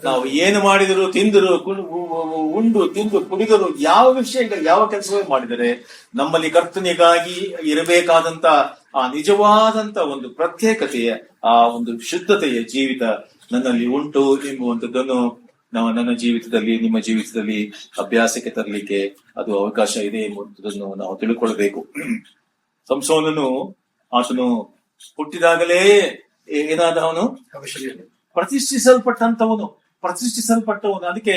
ನಾವು ಏನು ಮಾಡಿದರು, ತಿಂದರು, ಉಂಡು ತಿಂದು ಕುಡಿದರು, ಯಾವ ವಿಷಯಗಳು ಯಾವ ಕೆಲಸವೇ ಮಾಡಿದರೆ ನಮ್ಮಲ್ಲಿ ಕರ್ತನಿಗಾಗಿ ಇರಬೇಕಾದಂತ ಆ ನಿಜವಾದಂತ ಒಂದು ಪ್ರತ್ಯೇಕತೆಯ ಆ ಒಂದು ಶುದ್ಧತೆಯ ಜೀವಿತ ನನ್ನಲ್ಲಿ ಉಂಟು ಎಂಬುವಂಥದ್ದನ್ನು ನಾವು ನನ್ನ ಜೀವಿತದಲ್ಲಿ, ನಿಮ್ಮ ಜೀವಿತದಲ್ಲಿ ಅಭ್ಯಾಸಕ್ಕೆ ತರಲಿಕ್ಕೆ ಅದು ಅವಕಾಶ ಇದೆ ಎಂಬುದನ್ನು ನಾವು ತಿಳ್ಕೊಳ್ಬೇಕು. ಸಂಸೋನನು ಆತನು ಹುಟ್ಟಿದಾಗಲೇ ಏನಾದವನು, ಪ್ರತಿಷ್ಠಿಸಲ್ಪಟ್ಟವನು. ಅದಕ್ಕೆ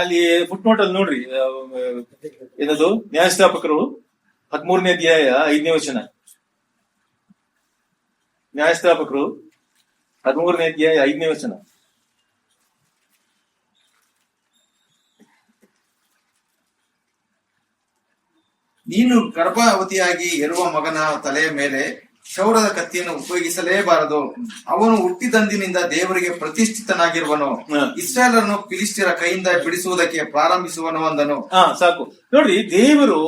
ಅಲ್ಲಿ ಫುಟ್ನೋಟ್ ಅಲ್ಲಿ ನೋಡ್ರಿ, ಏನದು ನ್ಯಾಯಸ್ಥಾಪಕರು 13ನೇ ಅಧ್ಯಾಯ 5ನೇ ವಚನ. ನ್ಯಾಯಸ್ಥಾಪಕರು 13ನೇ ಅಧ್ಯಾಯ 5ನೇ ವಚನ. ನೀನು ಗರ್ಭವತಿಯಾಗಿ ಇರುವ ಮಗನ ತಲೆಯ ಮೇಲೆ ಕ್ಷೌರದ ಕತ್ತಿಯನ್ನು ಉಪಯೋಗಿಸಲೇಬಾರದು. ಅವನು ಹುಟ್ಟಿದಂದಿನಿಂದ ದೇವರಿಗೆ ಪ್ರತಿಷ್ಠಿತನಾಗಿರುವನು. ಇಸ್ರಾಯೇಲರನ್ನು ಫಿಲಿಸ್ಟಿಯರ ಕೈಯಿಂದ ಬಿಡಿಸುವುದಕ್ಕೆ ಪ್ರಾರಂಭಿಸುವನು ಅಂದನು. ಸಾಕು ನೋಡ್ರಿ, ದೇವರು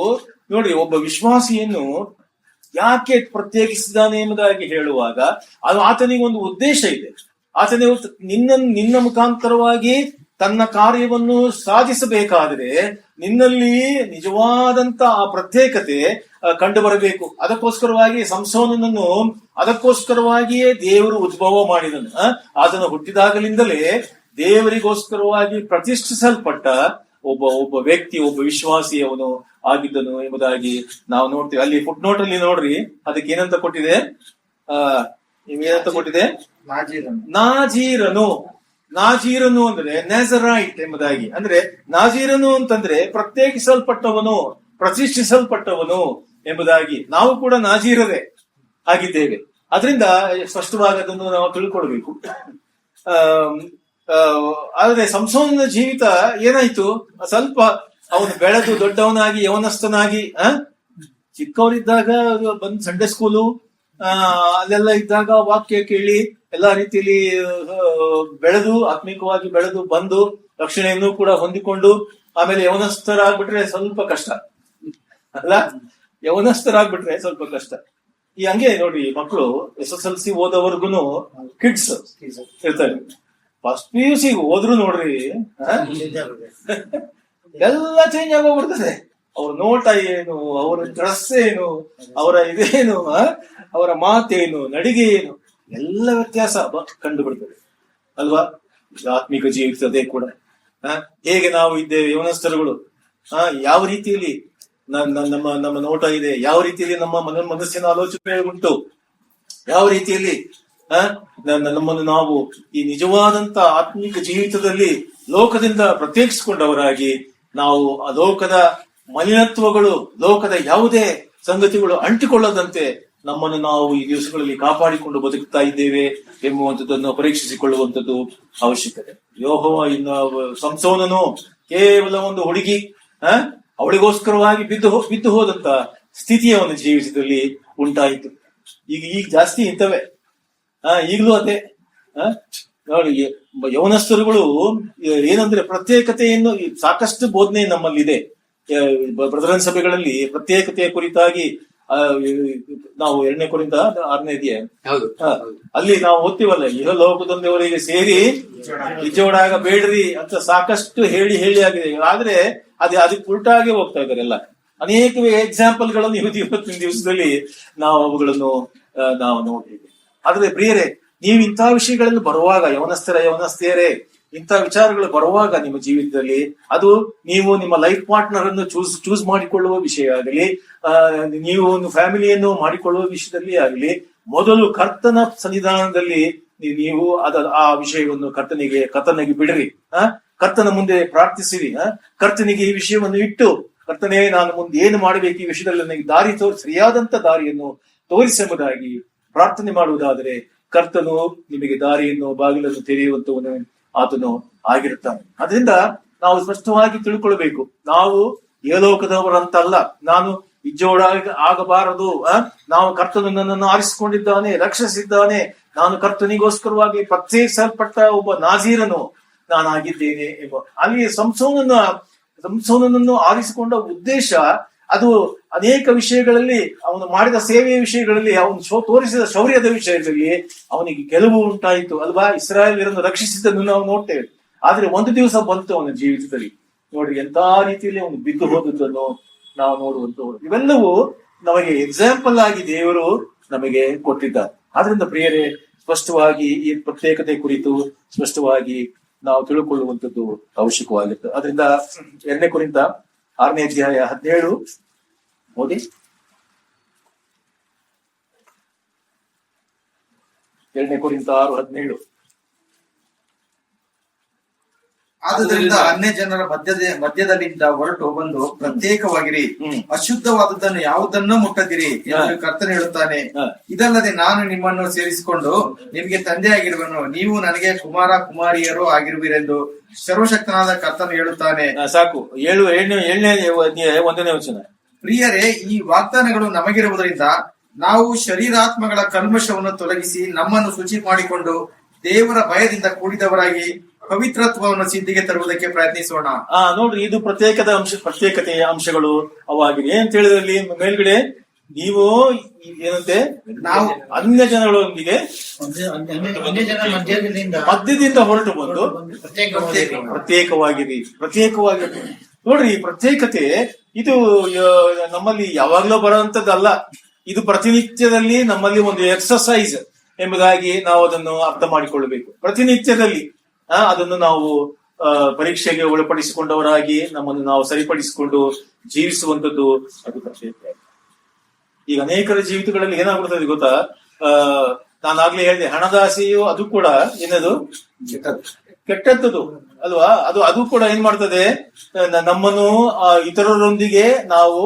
ನೋಡಿ ಒಬ್ಬ ವಿಶ್ವಾಸಿಯನ್ನು ಯಾಕೆ ಪ್ರತ್ಯೇಕಿಸಿದ್ದಾನೆ ಎಂಬುದಾಗಿ ಹೇಳುವಾಗ ಅದು ಆತನಿಗೆ ಒಂದು ಉದ್ದೇಶ ಇದೆ. ಆತನಿಗೆ ನಿನ್ನ ಮುಖಾಂತರವಾಗಿ ತನ್ನ ಕಾರ್ಯವನ್ನು ಸಾಧಿಸಬೇಕಾದರೆ ನಿನ್ನಲ್ಲಿ ನಿಜವಾದಂತ ಆ ಪ್ರತ್ಯೇಕತೆ ಕಂಡು ಬರಬೇಕು. ಅದಕ್ಕೋಸ್ಕರವಾಗಿ ಸಂಸೋನನನ್ನು ಅದಕ್ಕೋಸ್ಕರವಾಗಿಯೇ ದೇವರು ಉದ್ಭವ ಮಾಡಿದನು. ಆತನು ಹುಟ್ಟಿದಾಗಲಿಂದಲೇ ದೇವರಿಗೋಸ್ಕರವಾಗಿ ಪ್ರತಿಷ್ಠಿಸಲ್ಪಟ್ಟ ಒಬ್ಬ ವ್ಯಕ್ತಿ, ಒಬ್ಬ ವಿಶ್ವಾಸಿ ಅವನು ಆಗಿದ್ದನು ಎಂಬುದಾಗಿ ನಾವು ನೋಡ್ತೀವಿ. ಅಲ್ಲಿ ಫುಟ್ನೋಟ್ ಅಲ್ಲಿ ನೋಡ್ರಿ, ಅದಕ್ಕೆ ಏನಂತ ಕೊಟ್ಟಿದೆ, ಏನಂತ ಕೊಟ್ಟಿದೆ, ನಾಜೀರನು ಅಂದ್ರೆ ನೆಜರೈಟ್ ಎಂಬುದಾಗಿ. ಅಂದ್ರೆ ನಾಜೀರನು ಅಂತಂದ್ರೆ ಪ್ರತ್ಯೇಕಿಸಲ್ಪಟ್ಟವನು, ಪ್ರತಿಷ್ಠಿಸಲ್ಪಟ್ಟವನು ಎಂಬುದಾಗಿ. ನಾವು ಕೂಡ ನಾಜೀರರೇ ಆಗಿದ್ದೇವೆ. ಅದರಿಂದ ಸ್ಪಷ್ಟವಾಗಿ ಅದನ್ನು ನಾವು ತಿಳ್ಕೊಳ್ಬೇಕು. ಆದ್ರೆ ಸಂಸೋನನ ಜೀವಿತ ಏನಾಯ್ತು, ಸ್ವಲ್ಪ ಅವನು ಬೆಳೆದು ದೊಡ್ಡವನಾಗಿ ಯವನಸ್ಥನಾಗಿ, ಚಿಕ್ಕವರಿದ್ದಾಗ ಬಂದ್ ಸಂಡೇ ಸ್ಕೂಲು ಅಲ್ಲೆಲ್ಲ ಇದ್ದಾಗ ವಾಕ್ಯ ಕೇಳಿ ಎಲ್ಲಾ ರೀತಿಯಲ್ಲಿ ಬೆಳೆದು, ಆತ್ಮಿಕವಾಗಿ ಬೆಳೆದು ಬಂದು ರಕ್ಷಣೆಯನ್ನು ಕೂಡ ಹೊಂದಿಕೊಂಡು ಆಮೇಲೆ ಯವನಸ್ಥರಾಗ್ಬಿಟ್ರೆ ಸ್ವಲ್ಪ ಕಷ್ಟ ಅಲ್ಲ, ಯವನಸ್ಥರಾಗ್ಬಿಟ್ರೆ ಸ್ವಲ್ಪ ಕಷ್ಟ. ಈ ಹಂಗೆ ನೋಡಿ, ಮಕ್ಕಳು SSLC ಓದೋವರ್ಗುನು ಕಿಡ್ಸ್ ಇರ್ತಾರೆ. ಫಸ್ಟ್ PUC ಹೋದ್ರು ನೋಡ್ರಿ ಎಲ್ಲ ಚೇಂಜ್ ಆಗೋಗ್ಬಿಡ್ತದೆ. ಅವ್ರ ನೋಟ ಏನು, ಅವರ ಡ್ರೆಸ್ ಏನು, ಅವರ ಇದೇನು, ಅವರ ಮಾತೇನು, ನಡಿಗೆ ಏನು, ಎಲ್ಲ ವ್ಯತ್ಯಾಸ ಕಂಡು ಬಿಡ್ತದೆ ಅಲ್ವಾ. ಆತ್ಮಿಕ ಜೀವಿತದೇ ಕೂಡ ಹೇಗೆ ನಾವು ಇದ್ದೇವೆ ಯವನಸ್ಥರುಗಳು, ಯಾವ ರೀತಿಯಲ್ಲಿ ನಮ್ಮ ನೋಟ ಇದೆ, ಯಾವ ರೀತಿಯಲ್ಲಿ ನಮ್ಮ ಮನಸ್ಸಿನ ಆಲೋಚನೆ ಉಂಟು, ಯಾವ ರೀತಿಯಲ್ಲಿ ನಮ್ಮನ್ನು ನಾವು ಈ ನಿಜವಾದಂತ ಆತ್ಮಿಕ ಜೀವಿತದಲ್ಲಿ ಲೋಕದಿಂದ ಪ್ರತ್ಯೇಕಿಸಿಕೊಂಡವರಾಗಿ ನಾವು ಆ ಲೋಕದ ಮಲಿನತ್ವಗಳು, ಲೋಕದ ಯಾವುದೇ ಸಂಗತಿಗಳು ಅಂಟಿಕೊಳ್ಳದಂತೆ ನಮ್ಮನ್ನು ನಾವು ಈ ದಿವಸಗಳಲ್ಲಿ ಕಾಪಾಡಿಕೊಂಡು ಬದುಕುತ್ತಾ ಇದ್ದೇವೆ ಎಂಬುವಂಥದ್ದನ್ನು ಪರೀಕ್ಷಿಸಿಕೊಳ್ಳುವಂಥದ್ದು ಅವಶ್ಯಕತೆ. ಸಂಸೋನನು ಕೇವಲ ಒಂದು ಹುಡುಗಿ, ಅವಳಿಗೋಸ್ಕರವಾಗಿ ಬಿದ್ದು ಹೋದಂತ ಸ್ಥಿತಿ ಅವನ ಜೀವಿತದಲ್ಲಿ ಉಂಟಾಯಿತು. ಈಗ ಜಾಸ್ತಿ ಇಂಥವೇ, ಈಗಲೂ ಅದೇ. ನೋಡಿ, ಯವನಸ್ಥರುಗಳು ಏನಂದ್ರೆ ಪ್ರತ್ಯೇಕತೆಯನ್ನು, ಸಾಕಷ್ಟು ಬೋಧನೆ ನಮ್ಮಲ್ಲಿದೆ. ಬ್ರದರನ್ ಸಭೆಗಳಲ್ಲಿ ಪ್ರತ್ಯೇಕತೆಯ ಕುರಿತಾಗಿ ನಾವು 2 ಕೊರಿಂಥ 6ನೇ ಅಧ್ಯಾಯ ಅಲ್ಲಿ ನಾವು ಓದ್ತೀವಲ್ಲ, ಇಹಲೋಕದೊಂದಿವರಿಗೆ ಸೇರಿ ಇಜ್ಜೋಡಾಗ ಬೇಡ್ರಿ ಅಂತ ಸಾಕಷ್ಟು ಹೇಳಿ ಆಗಿದೆ. ಆದ್ರೆ ಅದಕ್ಕೆ ಉಲ್ಟಾಗಿ ಹೋಗ್ತಾ ಇದ್ದಾರೆ ಎಲ್ಲ. ಅನೇಕ ಎಕ್ಸಾಂಪಲ್ ಗಳನ್ನು ಇವತ್ತಿನ ದಿವಸದಲ್ಲಿ ನಾವು ಅವುಗಳನ್ನು ನಾವು ನೋಡ್ತೀವಿ. ಆದ್ರೆ ಪ್ರಿಯರೇ, ನೀವು ಇಂತಹ ವಿಷಯಗಳಲ್ಲಿ ಬರುವಾಗ, ಯವನಸ್ಥೆಯರೇ ಇಂಥ ವಿಚಾರಗಳು ಬರುವಾಗ ನಿಮ್ಮ ಜೀವಿತದಲ್ಲಿ, ಅದು ನೀವು ನಿಮ್ಮ ಲೈಫ್ ಪಾರ್ಟ್ನರ್ ಅನ್ನು ಚೂಸ್ ಮಾಡಿಕೊಳ್ಳುವ ವಿಷಯ ಆಗಲಿ, ನೀವು ಒಂದು ಫ್ಯಾಮಿಲಿಯನ್ನು ಮಾಡಿಕೊಳ್ಳುವ ವಿಷಯದಲ್ಲಿ ಆಗಲಿ, ಮೊದಲು ಕರ್ತನ ಸನ್ನಿಧಾನದಲ್ಲಿ ನೀವು ಆ ವಿಷಯವನ್ನು ಕರ್ತನಿಗೆ ಬಿಡ್ರಿ. ಕರ್ತನ ಮುಂದೆ ಪ್ರಾರ್ಥಿಸಿರಿ. ಕರ್ತನಿಗೆ ಈ ವಿಷಯವನ್ನು ಇಟ್ಟು, ಕರ್ತನೇ ನಾನು ಮುಂದೆ ಏನು ಮಾಡಬೇಕು, ಈ ವಿಷಯದಲ್ಲಿ ನನಗೆ ಸರಿಯಾದಂತ ದಾರಿಯನ್ನು ತೋರಿಸೆಂಬುದಾಗಿ ಪ್ರಾರ್ಥನೆ ಮಾಡುವುದಾದರೆ ಕರ್ತನು ನಿಮಗೆ ದಾರಿಯನ್ನು, ಬಾಗಿಲನ್ನು ತೆರೆಯುವಂತವನು ಆತನು ಆಗಿರುತ್ತಾನೆ. ಅದರಿಂದ ನಾವು ಸ್ಪಷ್ಟವಾಗಿ ತಿಳ್ಕೊಳ್ಬೇಕು, ನಾವು ಏಲೋಕದವರಂತಲ್ಲ, ನಾನು ಆಗಬಾರದು. ನಾವು ಕರ್ತನು ನನ್ನನ್ನು ಆರಿಸಿಕೊಂಡಿದ್ದಾನೆ, ರಕ್ಷಿಸಿದ್ದಾನೆ, ನಾನು ಕರ್ತನಿಗೋಸ್ಕರವಾಗಿ ಪ್ರತ್ಯೇಕಿಸಲ್ಪಟ್ಟ ಒಬ್ಬ ನಾಜೀರನು ನಾನಾಗಿದ್ದೇನೆ ಎಂಬ ಅಲ್ಲಿ ಸಂಸೋನನನ್ನು ಆರಿಸಿಕೊಂಡ ಉದ್ದೇಶ ಅದು ಅನೇಕ ವಿಷಯಗಳಲ್ಲಿ, ಅವನು ಮಾಡಿದ ಸೇವೆಯ ವಿಷಯಗಳಲ್ಲಿ, ಅವನು ತೋರಿಸಿದ ಶೌರ್ಯದ ವಿಷಯದಲ್ಲಿ ಅವನಿಗೆ ಗೆಲುವು ಉಂಟಾಯಿತು ಅಲ್ವಾ. ಇಸ್ರಾಯೇಲರನ್ನು ರಕ್ಷಿಸಿದ್ದನ್ನು ನಾವು ನೋಡ್ತೇವೆ. ಆದ್ರೆ ಒಂದು ದಿವಸ ಬಂತು ಅವನ ಜೀವಿತದಲ್ಲಿ, ನೋಡ್ರಿ ಎಂತ ರೀತಿಯಲ್ಲಿ ಅವನು ಬಿದ್ದು ಹೋದದ್ದನ್ನು ನಾವು ನೋಡುವಂತವರು. ಇವೆಲ್ಲವೂ ನಮಗೆ ಎಕ್ಸಾಂಪಲ್ ಆಗಿ ದೇವರು ನಮಗೆ ಕೊಟ್ಟಿದ್ದಾರೆ. ಆದ್ರಿಂದ ಪ್ರಿಯರೇ, ಸ್ಪಷ್ಟವಾಗಿ ಈ ಪ್ರತ್ಯೇಕತೆ ಕುರಿತು ಸ್ಪಷ್ಟವಾಗಿ ನಾವು ತಿಳ್ಕೊಳ್ಳುವಂಥದ್ದು ಅವಶ್ಯಕವಾಗಿರ್ತದೆ. ಅದರಿಂದ 2 ಕೊರಿಂಥ 6ನೇ ಅಧ್ಯಾಯ 17 ಓದಿ. 2 ಕೊರಿಂಥ 6:17. ಆದುದರಿಂದ ಅನ್ಯ ಜನರ ಮಧ್ಯದಲ್ಲಿಂದ ಹೊರಟು ಬಂದು ಪ್ರತ್ಯೇಕವಾಗಿರಿ, ಅಶುದ್ಧವಾದದ್ದನ್ನು ಯಾವುದನ್ನೂ ಮುಟ್ಟದಿರಿ ಎಂದು ಕರ್ತನು ಹೇಳುತ್ತಾನೆ. ಇದಲ್ಲದೆ ನಾನು ನಿಮ್ಮನ್ನು ಸೇರಿಸಿಕೊಂಡು ನಿಮಗೆ ತಂದೆಯಾಗಿರುವನು, ನೀವು ನನಗೆ ಕುಮಾರ ಕುಮಾರಿಯರು ಆಗಿರುವಿರೆಂದು ಸರ್ವಶಕ್ತನಾದ ಕರ್ತನು ಹೇಳುತ್ತಾನೆ. ಸಾಕು. 1ನೇ ವಚನ. ಪ್ರಿಯರೇ, ಈ ವಾಗ್ದಾನಗಳು ನಮಗಿರುವುದರಿಂದ ನಾವು ಶರೀರಾತ್ಮಗಳ ಕಲ್ಮಶವನ್ನು ತೊಲಗಿಸಿ ನಮ್ಮನ್ನು ಶುಚಿ ಮಾಡಿಕೊಂಡು ದೇವರ ಭಯದಿಂದ ಕೂಡಿದವರಾಗಿ ಪವಿತ್ರತ್ವವನ್ನು ಸಿದ್ಧಿಗೆ ತರುವುದಕ್ಕೆ ಪ್ರಯತ್ನಿಸೋಣ. ನೋಡ್ರಿ, ಇದು ಪ್ರತ್ಯೇಕತೆಯ ಅಂಶಗಳು ಅವಾಗಿದೆ. ಏನಂತ ಹೇಳಿದ್ರಲ್ಲಿ ಮೇಲ್ಗಡೆ, ನೀವು ಏನಂತೆ, ನಾವು ಅನ್ಯ ಜನಗಳೊಂದಿಗೆ ಮಧ್ಯದಿಂದ ಹೊರಟು ಬಂದು ಪ್ರತ್ಯೇಕವಾಗಿರಿ. ನೋಡ್ರಿ, ಈ ಪ್ರತ್ಯೇಕತೆ ಇದು ನಮ್ಮಲ್ಲಿ ಯಾವಾಗ್ಲೂ ಬರುವಂತದ್ದಲ್ಲ. ಇದು ಪ್ರತಿನಿತ್ಯದಲ್ಲಿ ನಮ್ಮಲ್ಲಿ ಒಂದು ಎಕ್ಸರ್ಸೈಸ್ ಎಂಬುದಾಗಿ ನಾವು ಅದನ್ನು ಅರ್ಥ ಮಾಡಿಕೊಳ್ಳಬೇಕು. ಪ್ರತಿನಿತ್ಯದಲ್ಲಿ ಅದನ್ನು ನಾವು ಪರೀಕ್ಷೆಗೆ ಒಳಪಡಿಸಿಕೊಂಡವರಾಗಿ ನಮ್ಮನ್ನು ನಾವು ಸರಿಪಡಿಸಿಕೊಂಡು ಜೀವಿಸುವಂತದ್ದು ಅದು ಪ್ರತ್ಯೇಕ. ಈಗ ಅನೇಕರ ಜೀವಿತಗಳಲ್ಲಿ ಏನಾಗ್ಬಿಡ್ತದೆ ಗೊತ್ತಾ, ನಾನಾಗ್ಲೇ ಹೇಳಿದೆ, ಹಣದಾಸೆಯು ಅದು ಕೂಡ ಏನದು ಕೆಟ್ಟದ್ದು ಅಲ್ವಾ. ಅದು ಕೂಡ ಏನ್ ಮಾಡ್ತದೆ, ನಮ್ಮನ್ನು ಇತರರೊಂದಿಗೆ ನಾವು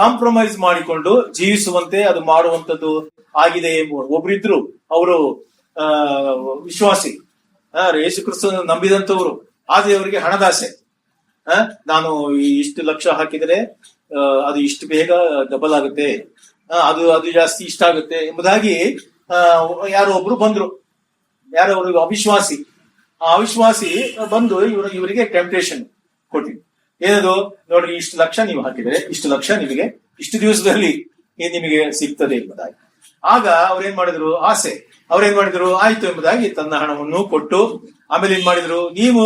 ಕಾಂಪ್ರಮೈಸ್ ಮಾಡಿಕೊಂಡು ಜೀವಿಸುವಂತೆ ಅದು ಮಾಡುವಂತದ್ದು ಆಗಿದೆ ಎಂಬುದು. ಒಬ್ರಿದ್ರು, ಅವರು ವಿಶ್ವಾಸಿ, ಯೇಸು ಕ್ರಿಸ್ತನ ನಂಬಿದಂತವರು, ಆದ್ರೆ ಅವರಿಗೆ ಹಣದಾಸೆ. ನಾನು ಇಷ್ಟು ಲಕ್ಷ ಹಾಕಿದರೆ ಅದು ಇಷ್ಟು ಬೇಗ ಡಬಲ್ ಆಗುತ್ತೆ, ಅದು ಜಾಸ್ತಿ ಇಷ್ಟ ಆಗುತ್ತೆ ಎಂಬುದಾಗಿ ಯಾರೋ ಒಬ್ರು ಬಂದ್ರು, ಯಾರೋ ಅವರು ಅವಿಶ್ವಾಸಿ. ಆ ಅವಿಶ್ವಾಸಿ ಬಂದು ಇವರಿಗೆ ಟೆಂಪ್ಟೇಷನ್ ಕೊಟ್ಟಿದ್ರು. ಏನದು, ನೋಡ್ರಿ, ಇಷ್ಟು ಲಕ್ಷ ನೀವು ಹಾಕಿದರೆ ಇಷ್ಟು ಲಕ್ಷ ನಿಮಗೆ ಇಷ್ಟು ದಿವಸದಲ್ಲಿ ನಿಮಗೆ ಸಿಗ್ತದೆ ಎಂಬುದಾಗಿ. ಆಗ ಅವ್ರೇನ್ ಮಾಡಿದ್ರು, ಆಸೆ, ಅವ್ರೇನ್ ಮಾಡಿದ್ರು, ಆಯ್ತು ಎಂಬುದಾಗಿ ತನ್ನ ಹಣವನ್ನು ಕೊಟ್ಟು, ಆಮೇಲೆ ಏನ್ ಮಾಡಿದ್ರು, ನೀವು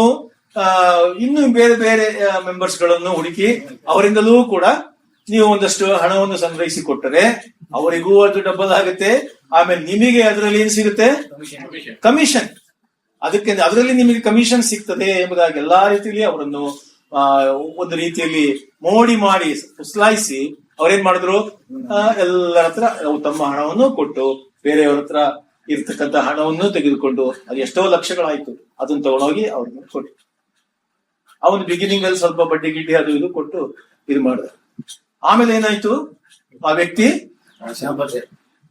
ಇನ್ನು ಬೇರೆ ಬೇರೆ ಮೆಂಬರ್ಸ್ ಗಳನ್ನು ಹುಡುಕಿ ಅವರಿಂದಲೂ ಕೂಡ ನೀವು ಒಂದಷ್ಟು ಹಣವನ್ನು ಸಂಗ್ರಹಿಸಿ ಕೊಟ್ಟರೆ ಅವರಿಗೂ ಅದು ಡಬಲ್ ಆಗುತ್ತೆ. ಆಮೇಲೆ ನಿಮಗೆ ಅದರಲ್ಲಿ ಏನ್ ಸಿಗುತ್ತೆ, ಕಮಿಷನ್. ಅದರಲ್ಲಿ ನಿಮಗೆ ಕಮಿಷನ್ ಸಿಗ್ತದೆ ಎಂಬುದಾಗಿ ಎಲ್ಲಾ ರೀತಿಯಲ್ಲಿ ಅವರನ್ನು ಒಂದು ರೀತಿಯಲ್ಲಿ ಮೋಡಿ ಮಾಡಿ ಫುಸ್ಲಾಯಿಸಿ ಅವ್ರೇನ್ ಮಾಡಿದ್ರು, ಎಲ್ಲರ ಹತ್ರ ತಮ್ಮ ಹಣವನ್ನು ಕೊಟ್ಟು ಬೇರೆಯವ್ರ ಹತ್ರ ಇರ್ತಕ್ಕಂಥ ಹಣವನ್ನು ತೆಗೆದುಕೊಂಡು, ಅದು ಎಷ್ಟೋ ಲಕ್ಷಗಳಾಯ್ತು, ಅದನ್ನ ತಗೊಂಡೋಗಿ ಅವ್ರಿಗೆ ಕೊಟ್ಟು, ಅವನು ಬಿಗಿನಿಂಗ್ ಅಲ್ಲಿ ಸ್ವಲ್ಪ ಬಡ್ಡಿ ಗಿಡ್ಡಿ ಅದು ಇದು ಕೊಟ್ಟು ಇದು ಮಾಡಿದ. ಆಮೇಲೆ ಏನಾಯ್ತು, ಆ ವ್ಯಕ್ತಿ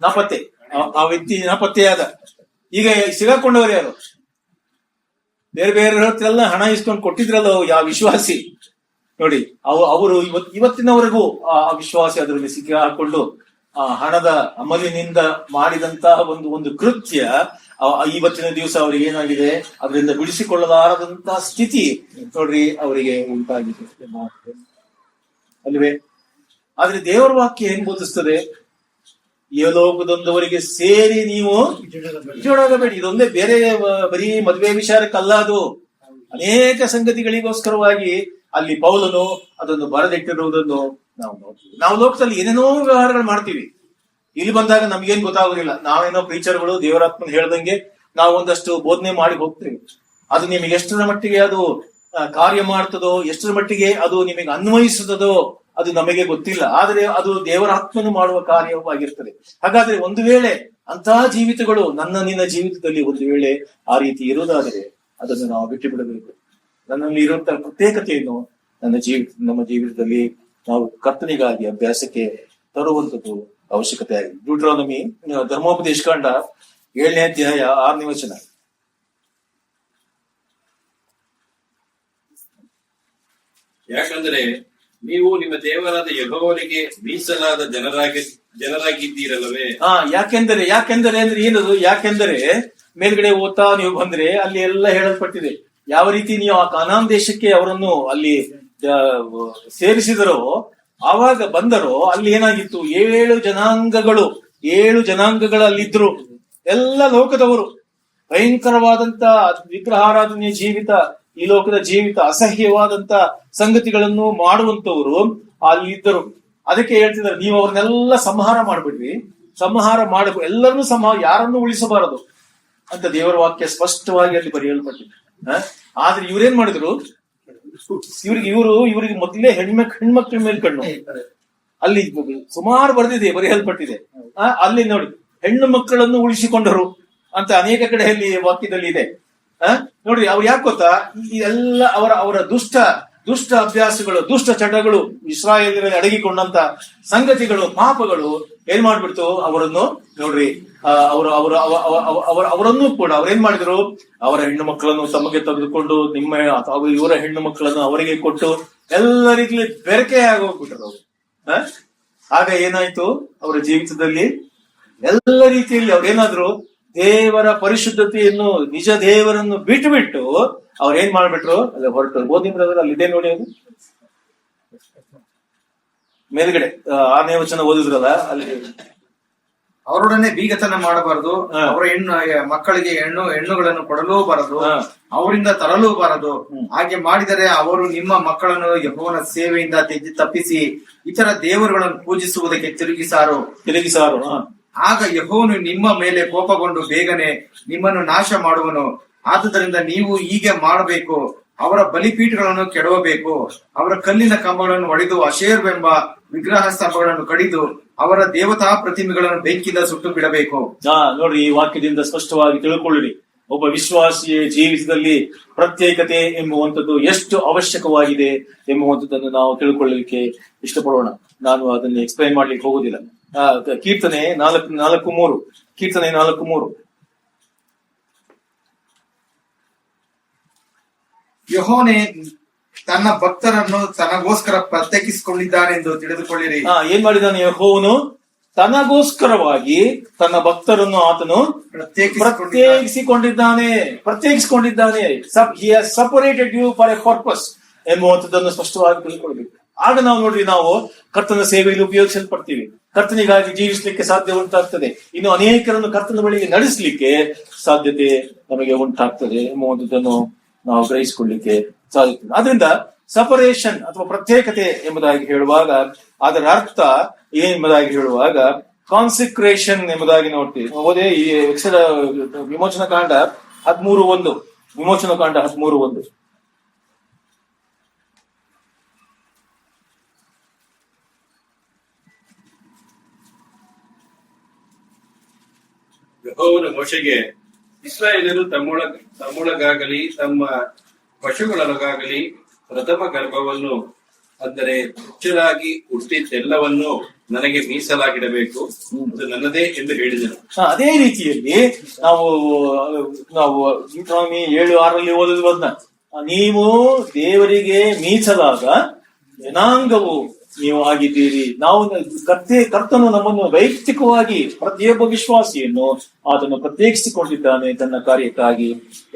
ನಾಪತ್ತೆ, ಆ ವ್ಯಕ್ತಿ ನಾಪತ್ತೆಯಾದ. ಈಗ ಸಿಗಾಕೊಂಡವ್ರು ಯಾರು, ಬೇರೆ ಬೇರೆ ಹತ್ರ ಎಲ್ಲ ಹಣ ಇಸ್ಕೊಂಡು ಕೊಟ್ಟಿದ್ರಲ್ಲ ಯಾವ ವಿಶ್ವಾಸಿ, ನೋಡಿ ಅವರು ಇವತ್ತಿನವರೆಗೂ ಆ ವಿಶ್ವಾಸಿ ಅದರಲ್ಲಿ ಸಿಕ್ಕಿ ಹಾಕೊಂಡು ಆ ಹಣದ ಅಮಲಿನಿಂದ ಮಾಡಿದಂತಹ ಒಂದು ಕೃತ್ಯ ಇವತ್ತಿನ ದಿವಸ ಅವ್ರಿಗೆ ಏನಾಗಿದೆ, ಅದರಿಂದ ಬಿಡಿಸಿಕೊಳ್ಳಲಾರದಂತಹ ಸ್ಥಿತಿ ನೋಡ್ರಿ ಅವರಿಗೆ ಉಂಟಾಗಿದೆ ಅಲ್ವೇ. ಆದ್ರೆ ದೇವರ ವಾಕ್ಯ ಏನ್ ಬೋಧಿಸ್ತದೆ, ಲೋಕದೊಂದವರಿಗೆ ಸೇರಿ ನೀವು ಜೋಡಾಗಬೇಡಿ. ಇದೊಂದೇ ಬೇರೆ ಬರೀ ಮದುವೆ ವಿಚಾರಕ್ಕಲ್ಲ, ಅದು ಅನೇಕ ಸಂಗತಿಗಳಿಗೋಸ್ಕರವಾಗಿ ಅಲ್ಲಿ ಪೌಲನು ಅದನ್ನು ಬರೆದಿಟ್ಟಿರುವುದನ್ನು ನಾವು ನೋಡ್ತೀವಿ. ನಾವು ಲೋಕದಲ್ಲಿ ಏನೇನೋ ವ್ಯವಹಾರಗಳು ಮಾಡ್ತೀವಿ, ಇಲ್ಲಿ ಬಂದಾಗ ನಮ್ಗೇನ್ ಗೊತ್ತಾಗೋದಿಲ್ಲ. ನಾವೇನೋ ಪ್ರೀಚರ್ಗಳು ದೇವರಾತ್ಮನ ಹೇಳ್ದಂಗೆ ನಾವು ಒಂದಷ್ಟು ಬೋಧನೆ ಮಾಡಿ ಹೋಗ್ತೇವೆ. ಅದು ನಿಮಗೆ ಎಷ್ಟರ ಮಟ್ಟಿಗೆ ಅದು ಕಾರ್ಯ ಮಾಡ್ತದೋ, ಎಷ್ಟರ ಮಟ್ಟಿಗೆ ಅದು ನಿಮಗೆ ಅನ್ವಯಿಸುತ್ತದೋ ಅದು ನಮಗೆ ಗೊತ್ತಿಲ್ಲ. ಆದರೆ ಅದು ದೇವರ ಆತ್ಮನು ಮಾಡುವ ಕಾರ್ಯವಾಗಿರ್ತದೆ. ಹಾಗಾದ್ರೆ ಒಂದು ವೇಳೆ ಅಂತಹ ಜೀವಿತಗಳು ನಿನ್ನ ಜೀವಿತದಲ್ಲಿ ಒಂದು ವೇಳೆ ಆ ರೀತಿ ಇರುವುದಾದರೆ ಅದನ್ನು ನಾವು ಬಿಟ್ಟು ಬಿಡಬೇಕು. ನನ್ನಲ್ಲಿ ಇರುವಂತಹ ಪ್ರತ್ಯೇಕತೆಯನ್ನು ನಮ್ಮ ಜೀವಿತದಲ್ಲಿ ನಾವು ಕರ್ತನಿಗಾಗಿ ಅಭ್ಯಾಸಕ್ಕೆ ತರುವಂತದ್ದು ಅವಶ್ಯಕತೆ ಆಗಿದೆ. ಡ್ಯೂಟ್ರಾನಮಿ ಧರ್ಮೋಪದೇಶ ಕಾಂಡ 7ನೇ ಅಧ್ಯಾಯ 6ನೇ ವಚನ. ಯಾಕಂದ್ರೆ ನೀವು ನಿಮ್ಮ ದೇವರಾದ ಯೆಹೋವನಿಗೆ ಮೀಸಲಾದ ಜನರಾಗಿದ್ದೀರಲ್ಲವೇ. ಯಾಕೆಂದರೆ ಅಂದ್ರೆ ಏನದು? ಯಾಕೆಂದರೆ ಮೇಲ್ಗಡೆ ಓದ್ತಾ ನೀವು ಬಂದ್ರೆ ಅಲ್ಲಿ ಎಲ್ಲ ಹೇಳಲ್ಪಟ್ಟಿದೆ. ಯಾವ ರೀತಿ ನೀವು ಆ ಕಾನಾನ್ ದೇಶಕ್ಕೆ ಅವರನ್ನು ಅಲ್ಲಿ ಸೇರಿಸಿದರೋ, ಆವಾಗ ಬಂದರೋ ಅಲ್ಲಿ ಏನಾಗಿತ್ತು? 7 ಜನಾಂಗಗಳು ಅಲ್ಲಿದ್ರು. ಎಲ್ಲ ಲೋಕದವರು, ಭಯಂಕರವಾದಂತ ವಿಗ್ರಹಾರಾಧನೆಯ ಜೀವಿತ, ಈ ಲೋಕದ ಜೀವಿತ, ಅಸಹ್ಯವಾದಂತ ಸಂಗತಿಗಳನ್ನು ಮಾಡುವಂತವರು ಅಲ್ಲಿದ್ದರು. ಅದಕ್ಕೆ ಹೇಳ್ತಿದ್ದಾರೆ, ನೀವು ಅವ್ರನ್ನೆಲ್ಲ ಸಂಹಾರ ಮಾಡ್ಬಿಡ್ರಿ, ಎಲ್ಲರನ್ನೂ ಯಾರನ್ನೂ ಉಳಿಸಬಾರದು ಅಂತ ದೇವರ ವಾಕ್ಯ ಸ್ಪಷ್ಟವಾಗಿ ಅಲ್ಲಿ ಬರೆಯಲ್ಪಟ್ಟಿದೆ. ಆದ್ರೆ ಇವ್ರೇನ್ ಮಾಡಿದ್ರು? ಇವರಿಗೆ ಮೊದಲೇ ಹೆಣ್ಮಕ್ಳ ಮೇಲೆ ಕಣ್ಣು. ಅಲ್ಲಿ ಸುಮಾರು ಬರೆಯಲ್ಪಟ್ಟಿದೆ. ಅಲ್ಲಿ ನೋಡಿ, ಹೆಣ್ಣು ಮಕ್ಕಳನ್ನು ಉಳಿಸಿಕೊಂಡರು ಅಂತ ಅನೇಕ ಕಡೆಯಲ್ಲಿ ವಾಕ್ಯದಲ್ಲಿ ಇದೆ. ನೋಡ್ರಿ, ಅವ್ರು ಯಾಕೆ ಗೊತ್ತಾ? ಈ ಎಲ್ಲ ಅವರ ದುಷ್ಟ ಅಭ್ಯಾಸಗಳು, ದುಷ್ಟ ಚಟಗಳು, ಇಸ್ರಾಯೇಲರಲ್ಲಿ ಅಡಗಿಕೊಂಡಂತ ಸಂಗತಿಗಳು, ಪಾಪಗಳು ಏನ್ ಮಾಡ್ಬಿಡ್ತು ಅವರನ್ನು? ನೋಡ್ರಿ, ಅವರನ್ನು ಕೂಡ ಅವ್ರೇನ್ ಮಾಡಿದ್ರು? ಅವರ ಹೆಣ್ಣು ಮಕ್ಕಳನ್ನು ತಮಗೆ ತೆಗೆದುಕೊಂಡು ಇವರ ಹೆಣ್ಣು ಮಕ್ಕಳನ್ನು ಅವರಿಗೆ ಕೊಟ್ಟು ಎಲ್ಲ ರೀತಿಯಲ್ಲಿ ಬೆರಕೆ ಆಗೋಗ್ಬಿಟ್ರು ಅವರು. ಆಗ ಏನಾಯ್ತು? ಅವರ ಜೀವಿತದಲ್ಲಿ ಎಲ್ಲ ರೀತಿಯಲ್ಲಿ ಅವ್ರೇನಾದ್ರು ದೇವರ ಪರಿಶುದ್ಧತೆಯನ್ನು, ನಿಜ ದೇವರನ್ನು ಬಿಟ್ಟು ಅವ್ರೇನ್ ಮಾಡ್ಬಿಟ್ರು? ಅಲ್ಲಿ ಹೊರಟು ಅಲ್ಲಿ ಇದೆ ನೋಡಿ, ಅದು ಮೇಲ್ಗಡೆ 6ನೇ ವಚನ ಓದಿದ್ರಲ್ಲ, ಅಲ್ಲಿ ಅವರೊಡನೆ ಬೀಗತನ ಮಾಡಬಾರದು, ಅವರ ಮಕ್ಕಳಿಗೆ ಹೆಣ್ಣುಗಳನ್ನು ಕೊಡಲೂಬಾರದು, ಅವರಿಂದ ತರಲೂಬಾರದು. ಹಾಗೆ ಮಾಡಿದರೆ ಅವರು ನಿಮ್ಮ ಮಕ್ಕಳನ್ನು ಯೆಹೋವನ ಸೇವೆಯಿಂದ ತಪ್ಪಿಸಿ ಇತರ ದೇವರುಗಳನ್ನು ಪೂಜಿಸುವುದಕ್ಕೆ ತಿರುಗಿಸಾರು. ಆಗ ಯೆಹೋವನು ನಿಮ್ಮ ಮೇಲೆ ಕೋಪಗೊಂಡು ಬೇಗನೆ ನಿಮ್ಮನ್ನು ನಾಶ ಮಾಡುವನು. ಆದುದರಿಂದ ನೀವು ಹೀಗೆ ಮಾಡಬೇಕು, ಅವರ ಬಲಿಪೀಠಗಳನ್ನು ಕೆಡವಬೇಕು, ಅವರ ಕಲ್ಲಿನ ಕಂಬಗಳನ್ನು ಒಡೆದು ಅಶೇರ್ವೆಂಬ ವಿಗ್ರಹ ಸ್ತಂಭಗಳನ್ನು ಕಡಿದು ಅವರ ದೇವತಾ ಪ್ರತಿಮೆಗಳನ್ನು ಬೆಂಕಿಯಿಂದ ಸುಟ್ಟು ಬಿಡಬೇಕು. ನೋಡ್ರಿ, ಈ ವಾಕ್ಯದಿಂದ ಸ್ಪಷ್ಟವಾಗಿ ತಿಳ್ಕೊಳ್ಳಿರಿ, ಒಬ್ಬ ವಿಶ್ವಾಸಿಯ ಜೀವಿತದಲ್ಲಿ ಪ್ರತ್ಯೇಕತೆ ಎಂಬುವಂಥದ್ದು ಎಷ್ಟು ಅವಶ್ಯಕವಾಗಿದೆ ಎಂಬುವಂಥದ್ದನ್ನು ನಾವು ತಿಳ್ಕೊಳ್ಳಲಿಕ್ಕೆ ಇಷ್ಟಪಡೋಣ. ನಾನು ಅದನ್ನು ಎಕ್ಸ್ಪ್ಲೈನ್ ಮಾಡ್ಲಿಕ್ಕೆ ಹೋಗುದಿಲ್ಲ. ಕೀರ್ತನೆ 4:3 ಕೀರ್ತನೆ 4:3 ಯೆಹೋವನೇ ತನ್ನ ಭಕ್ತರನ್ನು ತನಗೋಸ್ಕರ ಪ್ರತ್ಯೇಕಿಸಿಕೊಂಡಿದ್ದಾನೆಂದು ತಿಳಿದುಕೊಳ್ಳಿರಿ. ಏನ್ ಮಾಡಿದಾನೆ ಯೆಹೋವನು? ತನಗೋಸ್ಕರವಾಗಿ ತನ್ನ ಭಕ್ತರನ್ನು ಆತನು ಪ್ರತ್ಯೇಕಿಸಿಕೊಂಡಿದ್ದಾನೆ. He has separated you for a purpose ಎಂಬುವಂಥದ್ದನ್ನು ಸ್ಪಷ್ಟವಾಗಿ ತಿಳ್ಕೊಳ್ಬೇಕು. ಆಗ ನಾವು ನೋಡ್ರಿ, ನಾವು ಕರ್ತನ ಸೇವೆಯಲ್ಲಿ ಉಪಯೋಗಿಸಲ್ಪಡ್ತೀವಿ, ಕರ್ತನಿಗಾಗಿ ಜೀವಿಸಲಿಕ್ಕೆ ಸಾಧ್ಯ ಉಂಟಾಗ್ತದೆ, ಇನ್ನು ಅನೇಕರನ್ನು ಕರ್ತನ ಬಳಿಗೆ ನಡೆಸಲಿಕ್ಕೆ ಸಾಧ್ಯತೆ ನಮಗೆ ಉಂಟಾಗ್ತದೆ ಎಂಬುವಂಥದ್ದನ್ನು ನಾವು ಗ್ರಹಿಸಿಕೊಳ್ಳಿಕ್ಕೆ ಸಾಧ್ಯ. ಆದ್ರಿಂದ ಸಪರೇಷನ್ ಅಥವಾ ಪ್ರತ್ಯೇಕತೆ ಎಂಬುದಾಗಿ ಹೇಳುವಾಗ ಅದರ ಅರ್ಥ ಏನೆಂಬುದಾಗಿ ಹೇಳುವಾಗ ಕಾನ್ಸಿಕ್ರೇಷನ್ ಎಂಬುದಾಗಿ ನೋಡ್ತೀವಿ. ಓದೇ ಈ ವಿಮೋಚನ ಕಾಂಡ 13:1 ವಿಮೋಚನ ಕಾಂಡ 13:1 ಯೆಹೋವನು ಮೋಶೆಗೆ, ಇಸ್ರಾಯೇಲರು ತಮ್ಮೊಳಗಾಗಲಿ ತಮ್ಮ ಪಶುಗಳೊಳಗಾಗಲಿ ಪ್ರಥಮ ಗರ್ಭವನ್ನು, ಅಂದರೆ ಹುಚ್ಚರಾಗಿ ಹುಟ್ಟಿದ್ದೆಲ್ಲವನ್ನು ನನಗೆ ಮೀಸಲಾಗಿಡಬೇಕು, ಅದು ನನ್ನದೇ ಎಂದು ಹೇಳಿದನು. ಅದೇ ರೀತಿಯಲ್ಲಿ ನಾವು 7:6 ಓದುವುದನ್ನ, ನೀವು ದೇವರಿಗೆ ಮೀಸಲಾದ ಜನಾಂಗವು ನೀವು ಆಗಿದ್ದೀರಿ. ನಾವು ಕರ್ತನು ನಮ್ಮನ್ನು ವೈಯಕ್ತಿಕವಾಗಿ ಪ್ರತಿಯೊಬ್ಬ ವಿಶ್ವಾಸಿಯನ್ನು ಆತನು ಪ್ರತ್ಯೇಕಿಸಿಕೊಂಡಿದ್ದಾನೆ ತನ್ನ ಕಾರ್ಯಕ್ಕಾಗಿ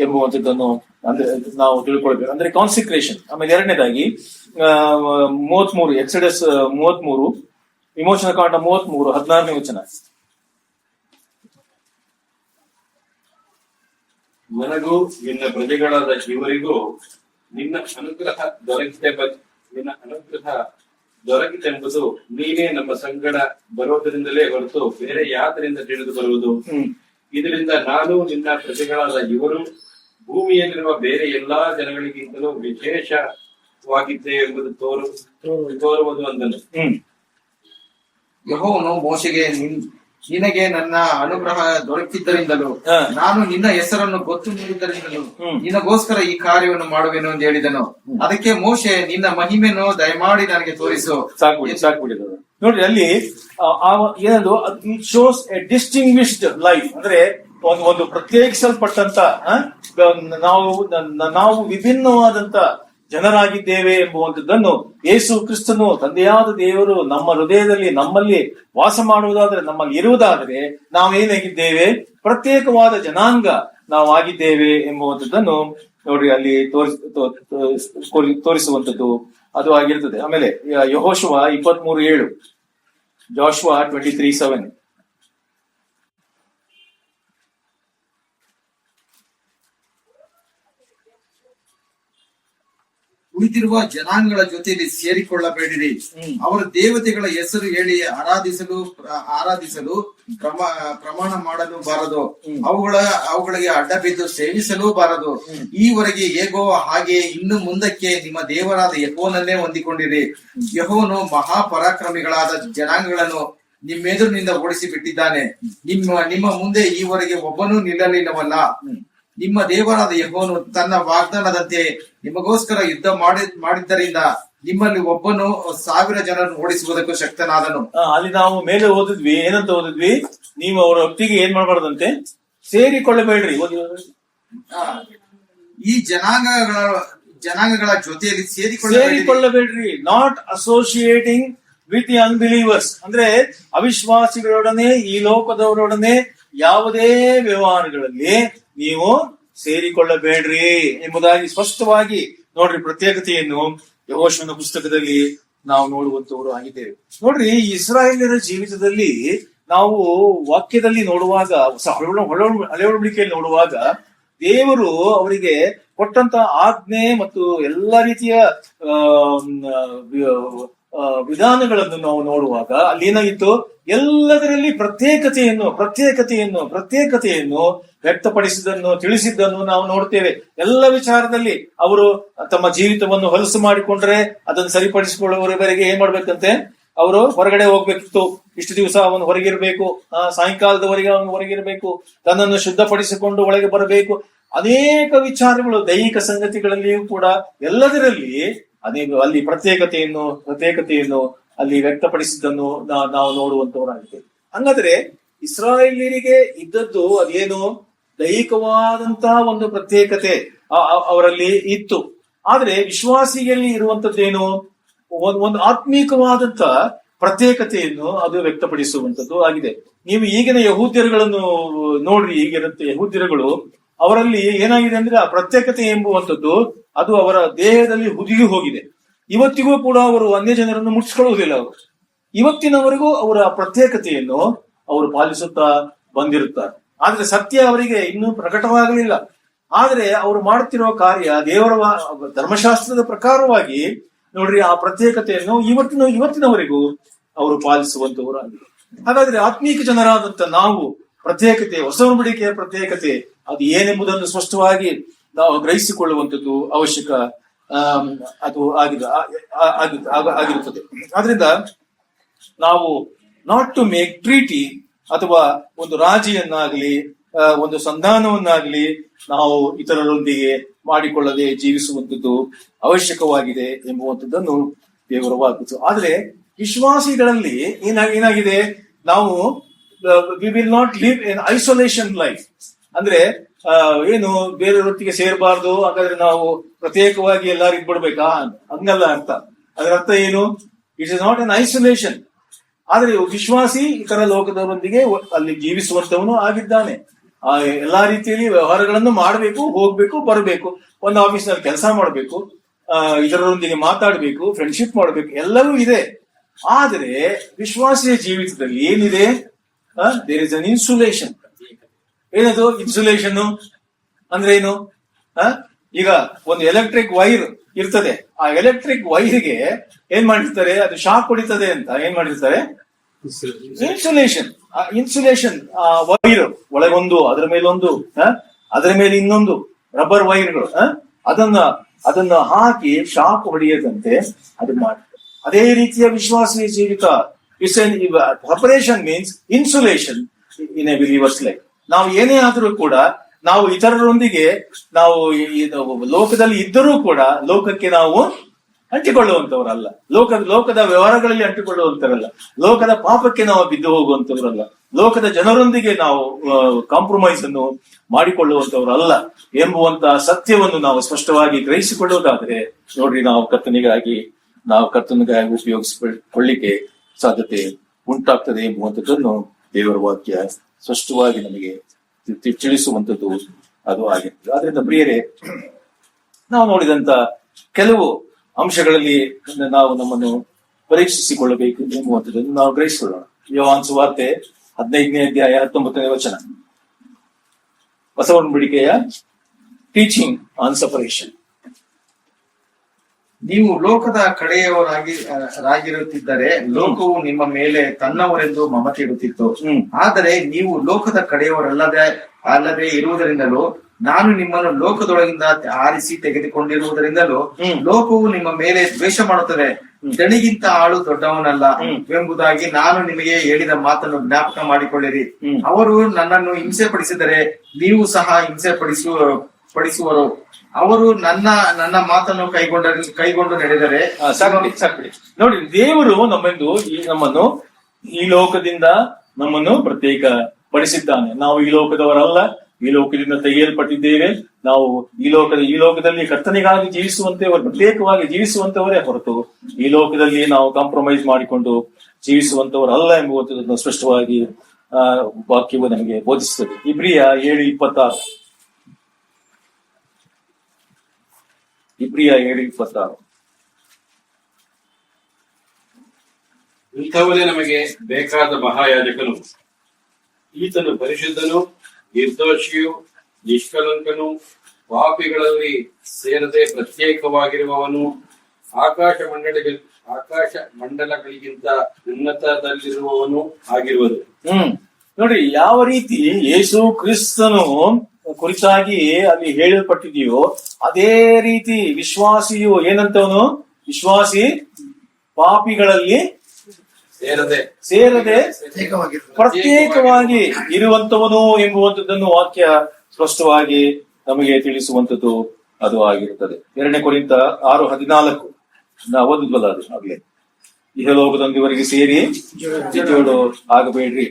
ಎಂಬುವಂಥದ್ದನ್ನು ಅಂದ್ರೆ ನಾವು ತಿಳ್ಕೊಳ್ಬೇಕು. ಅಂದ್ರೆ ಕಾನ್ಸಿಕ್ರೇಷನ್. ಆಮೇಲೆ ಎರಡನೇದಾಗಿ 33 ಎಕ್ಸಡಸ್ 33 ವಿಮೋಚನ ಕಾಂಡ 33 16ನೇ ವಚನ. ನನಗೂ ನಿನ್ನ ಪ್ರಜೆಗಳಾದ ಇವರಿಗೂ ನಿನ್ನ ಅನುಗ್ರಹ ದೊರಕಿತೆಂಬುದು ನೀನೇ ನಮ್ಮ ಸಂಗಡ ಬರೋದರಿಂದಲೇ ಹೊರತು ಬೇರೆ ಯಾತರಿಂದ ತಿಳಿದು ಬರುವುದು. ಇದರಿಂದ ನಾನು ನಿನ್ನ ಪ್ರಜೆಗಳಾದ ಇವರು ಭೂಮಿಯಲ್ಲಿರುವ ಬೇರೆ ಎಲ್ಲಾ ಜನಗಳಿಗಿಂತಲೂ ವಿಶೇಷವಾಗಿದ್ದೇವೆ ಎಂಬುದು ತೋರುವುದು ಅಂದನು. ಯೆಹೋವನು ಮೋಶೆಗೆ ನಿನಗೆ ನನ್ನ ಅನುಗ್ರಹ ದೊರಕಿದ್ದರಿಂದಲೂ ನಾನು ನಿನ್ನ ಹೆಸರನ್ನು ಗೊತ್ತು ನೀಡಿದ್ದರಿಂದಲೂ ನಿನಗೋಸ್ಕರ ಈ ಕಾರ್ಯವನ್ನು ಮಾಡುವೆನು ಎಂದು ಹೇಳಿದನು. ಅದಕ್ಕೆ ಮೋಶೆ, ನಿನ್ನ ಮಹಿಮೆಯನ್ನು ದಯಮಾಡಿ ನನಗೆ ತೋರಿಸು. ಸಾಕ್ಬಿಟ್ಟಿದ್ರು ನೋಡ್ರಿ. ಅಲ್ಲಿ ಏನದು, it shows A distinguished life, ಅಂದ್ರೆ ಒಂದು ಪ್ರತ್ಯೇಕಿಸಲ್ಪಟ್ಟಂತ ನಾವು ವಿಭಿನ್ನವಾದಂತ ಜನರಾಗಿದ್ದೇವೆ ಎಂಬುವಂಥದ್ದನ್ನು ಯೇಸು ಕ್ರಿಸ್ತನು, ತಂದೆಯಾದ ದೇವರು ನಮ್ಮ ಹೃದಯದಲ್ಲಿ ನಮ್ಮಲ್ಲಿ ವಾಸ ಮಾಡುವುದಾದ್ರೆ, ನಮ್ಮಲ್ಲಿ ಇರುವುದಾದರೆ ನಾವೇನಾಗಿದ್ದೇವೆ, ಪ್ರತ್ಯೇಕವಾದ ಜನಾಂಗ ನಾವು ಆಗಿದ್ದೇವೆ ಎಂಬುವಂಥದ್ದನ್ನು ನೋಡ್ರಿ ಅಲ್ಲಿ ತೋರಿಸುವಂಥದ್ದು ಅದು ಆಗಿರ್ತದೆ. ಆಮೇಲೆ ಯೆಹೋಶುವ 23:7, ಜಾಶುವ 23:7. ಉಳಿದಿರುವ ಜನಾಂಗಗಳ ಜೊತೆಯಲ್ಲಿ ಸೇರಿಕೊಳ್ಳಬೇಡಿರಿ. ಅವರ ದೇವತೆಗಳ ಹೆಸರು ಹೇಳಿ ಆರಾಧಿಸಲು ಪ್ರಮಾಣ ಮಾಡಲು ಬಾರದು. ಅವುಗಳಿಗೆ ಅಡ್ಡ ಬಿದ್ದು ಸೇವಿಸಲೂ ಬಾರದು. ಈವರೆಗೆ ಹೇಗೋ ಹಾಗೆ ಇನ್ನು ಮುಂದಕ್ಕೆ ನಿಮ್ಮ ದೇವರಾದ ಯೆಹೋವನನ್ನೇ ಹೊಂದಿಕೊಂಡಿರಿ. ಯೆಹೋವನು ಮಹಾಪರಾಕ್ರಮಿಗಳಾದ ಜನಾಂಗಗಳನ್ನು ನಿಮ್ಮೆದುರಿನಿಂದ ಓಡಿಸಿ ಬಿಟ್ಟಿದ್ದಾನೆ. ನಿಮ್ಮ ಮುಂದೆ ಈವರೆಗೆ ಒಬ್ಬನೂ ನಿಲ್ಲಲಿಲ್ಲವಲ್ಲ. ನಿಮ್ಮ ದೇವರಾದ ಯೆಹೋವನು ತನ್ನ ವಾಗ್ದಾನದಂತೆ ನಿಮಗೋಸ್ಕರ ಯುದ್ಧ ಮಾಡಿದ್ದರಿಂದ ನಿಮ್ಮಲ್ಲಿ ಒಬ್ಬನು 1000 ಜನರನ್ನು ಓಡಿಸುವುದಕ್ಕೂ ಶಕ್ತನಾದನು. ಅಲ್ಲಿ ನಾವು ಮೇಲೆ ಓದಿದ್ವಿ, ಏನಂತ ಓದಿದ್ವಿ, ನೀವು ಅವರ ಒಟ್ಟಿಗೆ ಏನ್ ಮಾಡಬಾರ್ದಂತೆ, ಸೇರಿಕೊಳ್ಳಬೇಡ್ರಿ. ಈ ಜನಾಂಗಗಳ ಜೊತೆಯಲ್ಲಿ ಸೇರಿಕೊಳ್ಳಬೇಡ್ರಿ. Not associating with the unbelievers, ಅಂದ್ರೆ ಅವಿಶ್ವಾಸಿಗಳೊಡನೆ, ಈ ಲೋಕದವರೊಡನೆ ಯಾವುದೇ ವ್ಯವಹಾರಗಳಲ್ಲಿ ನೀವು ಸೇರಿಕೊಳ್ಳಬೇಡ್ರಿ ಎಂಬುದಾಗಿ ಸ್ಪಷ್ಟವಾಗಿ ನೋಡ್ರಿ ಪ್ರತ್ಯೇಕತೆಯನ್ನು ಯೆಹೋಶುವನ ಪುಸ್ತಕದಲ್ಲಿ ನಾವು ನೋಡುವಂತವರು ಆಗಿದ್ದೇವೆ. ನೋಡ್ರಿ, ಇಸ್ರಾಯೇಲ್ಯರ ಜೀವಿತದಲ್ಲಿ ನಾವು ವಾಕ್ಯದಲ್ಲಿ ನೋಡುವಾಗ, ಹಳೆ ಒಡಂಬಡಿಕೆಯಲ್ಲಿ ನೋಡುವಾಗ, ದೇವರು ಅವರಿಗೆ ಕೊಟ್ಟಂತ ಆಜ್ಞೆ ಮತ್ತು ಎಲ್ಲಾ ರೀತಿಯ ವಿಧಾನಗಳನ್ನು ನಾವು ನೋಡುವಾಗ ಅಲ್ಲಿ ಏನಾಗಿತ್ತು, ಎಲ್ಲದರಲ್ಲಿ ಪ್ರತ್ಯೇಕತೆಯನ್ನು ವ್ಯಕ್ತಪಡಿಸಿದ್ದನ್ನು, ತಿಳಿಸಿದ್ದನ್ನು ನಾವು ನೋಡ್ತೇವೆ. ಎಲ್ಲ ವಿಚಾರದಲ್ಲಿ ಅವರು ತಮ್ಮ ಜೀವಿತವನ್ನು ಹೊಲಸು ಮಾಡಿಕೊಂಡ್ರೆ ಅದನ್ನು ಸರಿಪಡಿಸಿಕೊಳ್ಳುವವರೆಗೆ ಏನ್ ಮಾಡ್ಬೇಕಂತೆ, ಅವರು ಹೊರಗಡೆ ಹೋಗ್ಬೇಕಿತ್ತು. ಇಷ್ಟು ದಿವಸ ಅವನು ಹೊರಗಿರ್ಬೇಕು, ಸಾಯಂಕಾಲದವರೆಗೆ ಅವನು ಹೊರಗಿರ್ಬೇಕು, ತನ್ನನ್ನು ಶುದ್ಧಪಡಿಸಿಕೊಂಡು ಒಳಗೆ ಬರಬೇಕು. ಅನೇಕ ವಿಚಾರಗಳು ದೈಹಿಕ ಸಂಗತಿಗಳಲ್ಲಿಯೂ ಕೂಡ ಎಲ್ಲದರಲ್ಲಿ ಅಲ್ಲಿ ಪ್ರತ್ಯೇಕತೆಯನ್ನು ಅಲ್ಲಿ ವ್ಯಕ್ತಪಡಿಸಿದ್ದನ್ನು ನಾವು ನೋಡುವಂತವರಾಗಿದ್ದೇವೆ. ಹಂಗಾದ್ರೆ ಇಸ್ರಾಯೇಲ್ಯರಿಗೆ ಇದ್ದದ್ದು ಅದೇನು, ದೈಹಿಕವಾದಂತಹ ಒಂದು ಪ್ರತ್ಯೇಕತೆ ಅವರಲ್ಲಿ ಇತ್ತು. ಆದ್ರೆ ವಿಶ್ವಾಸಿಯಲ್ಲಿ ಇರುವಂತದ್ದೇನು, ಒಂದು ಆತ್ಮೀಕವಾದಂತ ಪ್ರತ್ಯೇಕತೆಯನ್ನು ಅದು ವ್ಯಕ್ತಪಡಿಸುವಂತದ್ದು ಆಗಿದೆ. ನೀವು ಈಗಿನ ಯಹೂದ್ಯರುಗಳನ್ನು ನೋಡ್ರಿ, ಈಗಿರುತ್ತೆ ಯಹೂದ್ಯರುಗಳು, ಅವರಲ್ಲಿ ಏನಾಗಿದೆ ಅಂದ್ರೆ ಆ ಪ್ರತ್ಯೇಕತೆ ಎಂಬುವಂಥದ್ದು ಅದು ಅವರ ದೇಹದಲ್ಲಿ ಹುದುಗಿ ಹೋಗಿದೆ. ಇವತ್ತಿಗೂ ಕೂಡ ಅವರು ಅನ್ಯ ಜನರನ್ನು ಮುಟ್ಟಿಸ್ಕೊಳ್ಳುವುದಿಲ್ಲ. ಅವರು ಇವತ್ತಿನವರೆಗೂ ಅವರ ಪ್ರತ್ಯೇಕತೆಯನ್ನು ಅವರು ಪಾಲಿಸುತ್ತಾ ಬಂದಿರುತ್ತಾರೆ. ಆದ್ರೆ ಸತ್ಯ ಅವರಿಗೆ ಇನ್ನೂ ಪ್ರಕಟವಾಗಲಿಲ್ಲ. ಆದ್ರೆ ಅವರು ಮಾಡುತ್ತಿರುವ ಕಾರ್ಯ ದೇವರ ಧರ್ಮಶಾಸ್ತ್ರದ ಪ್ರಕಾರವಾಗಿ ನೋಡ್ರಿ ಆ ಪ್ರತ್ಯೇಕತೆಯನ್ನು ಇವತ್ತಿನವರೆಗೂ ಅವರು ಪಾಲಿಸುವಂತವರಾಗಿದೆ. ಹಾಗಾದ್ರೆ ಆತ್ಮೀಕ ಜನರಾದಂತ ನಾವು ಪ್ರತ್ಯೇಕತೆ, ಹೊಸ ಒಡಂಬಡಿಕೆಯ ಪ್ರತ್ಯೇಕತೆ ಅದು ಏನೆಂಬುದನ್ನು ಸ್ಪಷ್ಟವಾಗಿ ನಾವು ಗ್ರಹಿಸಿಕೊಳ್ಳುವಂಥದ್ದು ಅವಶ್ಯಕ ಅದು ಆಗಿರುತ್ತದೆ. ಆದ್ರಿಂದ ನಾವು ನಾಟ್ ಟು ಮೇಕ್ ಟ್ರೀಟಿ ಅಥವಾ ಒಂದು ರಾಜಿಯನ್ನಾಗ್ಲಿ ಒಂದು ಸಂಧಾನವನ್ನಾಗ್ಲಿ ನಾವು ಇತರರೊಂದಿಗೆ ಮಾಡಿಕೊಳ್ಳದೆ ಜೀವಿಸುವಂಥದ್ದು ಅವಶ್ಯಕವಾಗಿದೆ ಎಂಬುವಂಥದ್ದನ್ನು ದೇವರ ವಾಕ್ಯ. ಆದ್ರೆ ವಿಶ್ವಾಸಿಗಳಲ್ಲಿ ಏನಾಗಿದೆ, ನಾವು we will not live in isolation life. ಅಂದ್ರೆ ಏನು, ಬೇರೆಯವರೊಟ್ಟಿಗೆ ಸೇರಬಾರ್ದು, ಹಾಗಾದ್ರೆ ನಾವು ಪ್ರತ್ಯೇಕವಾಗಿ ಎಲ್ಲಾರು ಇದ್ಬಿಡ್ಬೇಕಾ, ಹಂಗಲ್ಲ ಅರ್ಥ. ಅದರ ಅರ್ಥ ಏನು, it is not an isolation. ಆದ್ರೆ ವಿಶ್ವಾಸಿ ಇತರ ಲೋಕದವರೊಂದಿಗೆ ಅಲ್ಲಿ ಜೀವಿಸುವಂತವನು ಆಗಿದ್ದಾನೆ. ಎಲ್ಲಾ ರೀತಿಯಲ್ಲಿ ವ್ಯವಹಾರಗಳನ್ನು ಮಾಡಬೇಕು, ಹೋಗ್ಬೇಕು, ಬರಬೇಕು, ಒಂದು ಆಫೀಸ್ ನಲ್ಲಿ ಕೆಲಸ ಮಾಡಬೇಕು, ಇದರೊಂದಿಗೆ ಮಾತಾಡಬೇಕು, ಫ್ರೆಂಡ್ಶಿಪ್ ಮಾಡಬೇಕು, ಎಲ್ಲವೂ ಇದೆ. ಆದರೆ ವಿಶ್ವಾಸಿಯ ಜೀವಿತದಲ್ಲಿ ಏನಿದೆ, ದೇರ್ ಇಸ್ ಅನ್ ಇನ್ಸುಲೇಷನ್. ಏನದು ಇನ್ಸುಲೇಷನ್ ಅಂದ್ರೆ ಏನು? ಈಗ ಒಂದು ಎಲೆಕ್ಟ್ರಿಕ್ ವೈರ್ ಇರ್ತದೆ, ಆ ಎಲೆಕ್ಟ್ರಿಕ್ ವೈರ್ಗೆ ಏನ್ ಮಾಡಿರ್ತಾರೆ, ಅದು ಶಾಕ್ ಹೊಡಿತದೆ ಅಂತ ಏನ್ ಮಾಡಿರ್ತಾರೆ, ಇನ್ಸುಲೇಷನ್ ವೈರ್ ಒಳಗೊಂದು, ಅದರ ಮೇಲೊಂದು, ಅದರ ಮೇಲೆ ಇನ್ನೊಂದು ರಬ್ಬರ್ ವೈರ್ಗಳು ಅದನ್ನ ಹಾಕಿ ಶಾಕ್ ಹೊಡೆಯದಂತೆ ಅದು ಮಾಡ್ತಾರೆ. ಅದೇ ರೀತಿಯ ವಿಶ್ವಾಸೀಯ ಜೀವಿತ. Separation means insulation in a believers life. ನಾವು ಏನೇ ಆದ್ರೂ ಕೂಡ ನಾವು ಇತರರೊಂದಿಗೆ ನಾವು ಲೋಕದಲ್ಲಿ ಇದ್ದರೂ ಕೂಡ ಲೋಕಕ್ಕೆ ನಾವು ಅಂಟಿಕೊಳ್ಳುವಂತವರಲ್ಲ, ಲೋಕದ ವ್ಯವಹಾರಗಳಲ್ಲಿ ಅಂಟಿಕೊಳ್ಳುವಂತವರಲ್ಲ, ಲೋಕದ ಪಾಪಕ್ಕೆ ನಾವು ಬಿದ್ದು ಹೋಗುವಂತವರಲ್ಲ, ಲೋಕದ ಜನರೊಂದಿಗೆ ನಾವು ಕಾಂಪ್ರಮೈಸ್ ಅನ್ನು ಮಾಡಿಕೊಳ್ಳುವಂತವರಲ್ಲ ಎಂಬುವಂತಹ ಸತ್ಯವನ್ನು ನಾವು ಸ್ಪಷ್ಟವಾಗಿ ಗ್ರಹಿಸಿಕೊಳ್ಳುವುದಾದ್ರೆ ನೋಡ್ರಿ, ನಾವು ಕರ್ತನಿಗಾಗಿ ಉಪಯೋಗಿಸಿಕೊಳ್ಳಿಕ್ಕೆ ಸಾಧ್ಯತೆ ಉಂಟಾಗ್ತದೆ ಎಂಬುವಂಥದ್ದನ್ನು ದೇವರ ವಾಕ್ಯ ಸ್ಪಷ್ಟವಾಗಿ ನಮಗೆ ತಿಳಿಸುವಂಥದ್ದು ಅದು ಆಗಿರ್ತದೆ. ಆದ್ರಿಂದ ಪ್ರಿಯರೇ, ನಾವು ನೋಡಿದಂತ ಕೆಲವು ಅಂಶಗಳಲ್ಲಿ ನಾವು ನಮ್ಮನ್ನು ಪರೀಕ್ಷಿಸಿಕೊಳ್ಳಬೇಕು ಎಂಬುವಂಥದ್ದನ್ನು ನಾವು ಗ್ರಹಿಸಿಕೊಳ್ಳೋಣ. ಯೋಹಾನ ಸುವಾರ್ತೆ 15ನೇ ಅಧ್ಯಾಯ 19ನೇ ವಚನ, ಹೊಸ ಒಡಂಬಡಿಕೆಯ ಟೀಚಿಂಗ್ ಆನ್ ಸಪರೇಷನ್. ನೀವು ಲೋಕದ ಕಡೆಯವರಾಗಿರುತ್ತಿದ್ದರೆ ಲೋಕವು ನಿಮ್ಮ ಮೇಲೆ ತನ್ನವರೆಂದು ಮಮತೆ ಇಡುತ್ತಿತ್ತು. ಆದರೆ ನೀವು ಲೋಕದ ಅಲ್ಲದೆ ಇರುವುದರಿಂದಲೂ ನಾನು ನಿಮ್ಮನ್ನು ಲೋಕದೊಳಗಿಂದ ಆರಿಸಿ ತೆಗೆದುಕೊಂಡಿರುವುದರಿಂದಲೂ ಲೋಕವು ನಿಮ್ಮ ಮೇಲೆ ದ್ವೇಷ ಮಾಡುತ್ತದೆ. ದಣಿಗಿಂತ ಆಳು ದೊಡ್ಡವನಲ್ಲ ಎಂಬುದಾಗಿ ನಾನು ನಿಮಗೆ ಹೇಳಿದ ಮಾತನ್ನು ಜ್ಞಾಪಕ ಮಾಡಿಕೊಳ್ಳಿರಿ. ಅವರು ನನ್ನನ್ನು ಹಿಂಸೆ ಪಡಿಸಿದರೆ ನೀವು ಸಹ ಹಿಂಸೆ ಪಡಿಸುವರು. ಅವರು ನನ್ನ ಮಾತನ್ನು ಕೈಗೊಂಡು ನಡೆದರೆ ಸಾಕ್ಬಿಡಿ. ನೋಡಿ, ದೇವರು ನಮ್ಮನ್ನು ಈ ಲೋಕದಿಂದ ನಮ್ಮನ್ನು ಪ್ರತ್ಯೇಕ ಪಡಿಸಿದ್ದಾನೆ. ನಾವು ಈ ಲೋಕದವರಲ್ಲ, ಈ ಲೋಕದಿಂದ ತೆಗೆಯಲ್ಪಟ್ಟಿದ್ದೇವೆ. ನಾವು ಈ ಲೋಕದಲ್ಲಿ ಕರ್ತನಿಗಾಗಿ ಪ್ರತ್ಯೇಕವಾಗಿ ಜೀವಿಸುವಂತವರೇ ಹೊರತು ಈ ಲೋಕದಲ್ಲಿ ನಾವು ಕಾಂಪ್ರಮೈಸ್ ಮಾಡಿಕೊಂಡು ಜೀವಿಸುವಂತವರಲ್ಲ ಎಂಬುದನ್ನು ಸ್ಪಷ್ಟವಾಗಿ ವಾಕ್ಯವು ನಮಗೆ ಬೋಧಿಸುತ್ತದೆ. ಇಬ್ರಿಯ 7:26. ಇಬ್ರಿಯ 7:26. ಇಂಥವನೇ ನಮಗೆ ಬೇಕಾದ ಮಹಾಯಾಜಕನು. ಈತನು ಪರಿಶುದ್ಧನು, ನಿರ್ದೋಷಿಯು, ನಿಷ್ಕಲಂಕನು, ಪಾಪಿಗಳಲ್ಲಿ ಸೇರದೆ ಪ್ರತ್ಯೇಕವಾಗಿರುವವನು, ಆಕಾಶ ಮಂಡಲಗಳಿಗಿಂತ ಉನ್ನತದಲ್ಲಿರುವವನು ಆಗಿರುವುದು. ನೋಡಿ, ಯಾವ ರೀತಿ ಯೇಸು ಕ್ರಿಸ್ತನು ಕುರಿತಾಗಿ ಅಲ್ಲಿ ಹೇಳಲ್ಪಟ್ಟಿದೆಯೋ ಅದೇ ರೀತಿ ವಿಶ್ವಾಸಿಯು ಏನಂತವನು, ವಿಶ್ವಾಸಿ ಪಾಪಿಗಳಲ್ಲಿ ಸೇರದೆ ಪ್ರತ್ಯೇಕವಾಗಿ ಇರುವಂತವನು ಎಂಬುವಂಥದ್ದನ್ನು ವಾಕ್ಯ ಸ್ಪಷ್ಟವಾಗಿ ನಮಗೆ ತಿಳಿಸುವಂಥದ್ದು ಅದು ಆಗಿರುತ್ತದೆ. 2 ಕೊರಿಂಥ 6:14 ನಾವು ಓದಿದ್ವಲ್ಲ, ಅದು ಆಗ್ಲೇ ಇಹಲೋಕದೊಂದಿವರೆಗೆ ಸೇರಿ ಜೊತೆಗಳು ಆಗಬೇಡ್ರಿ.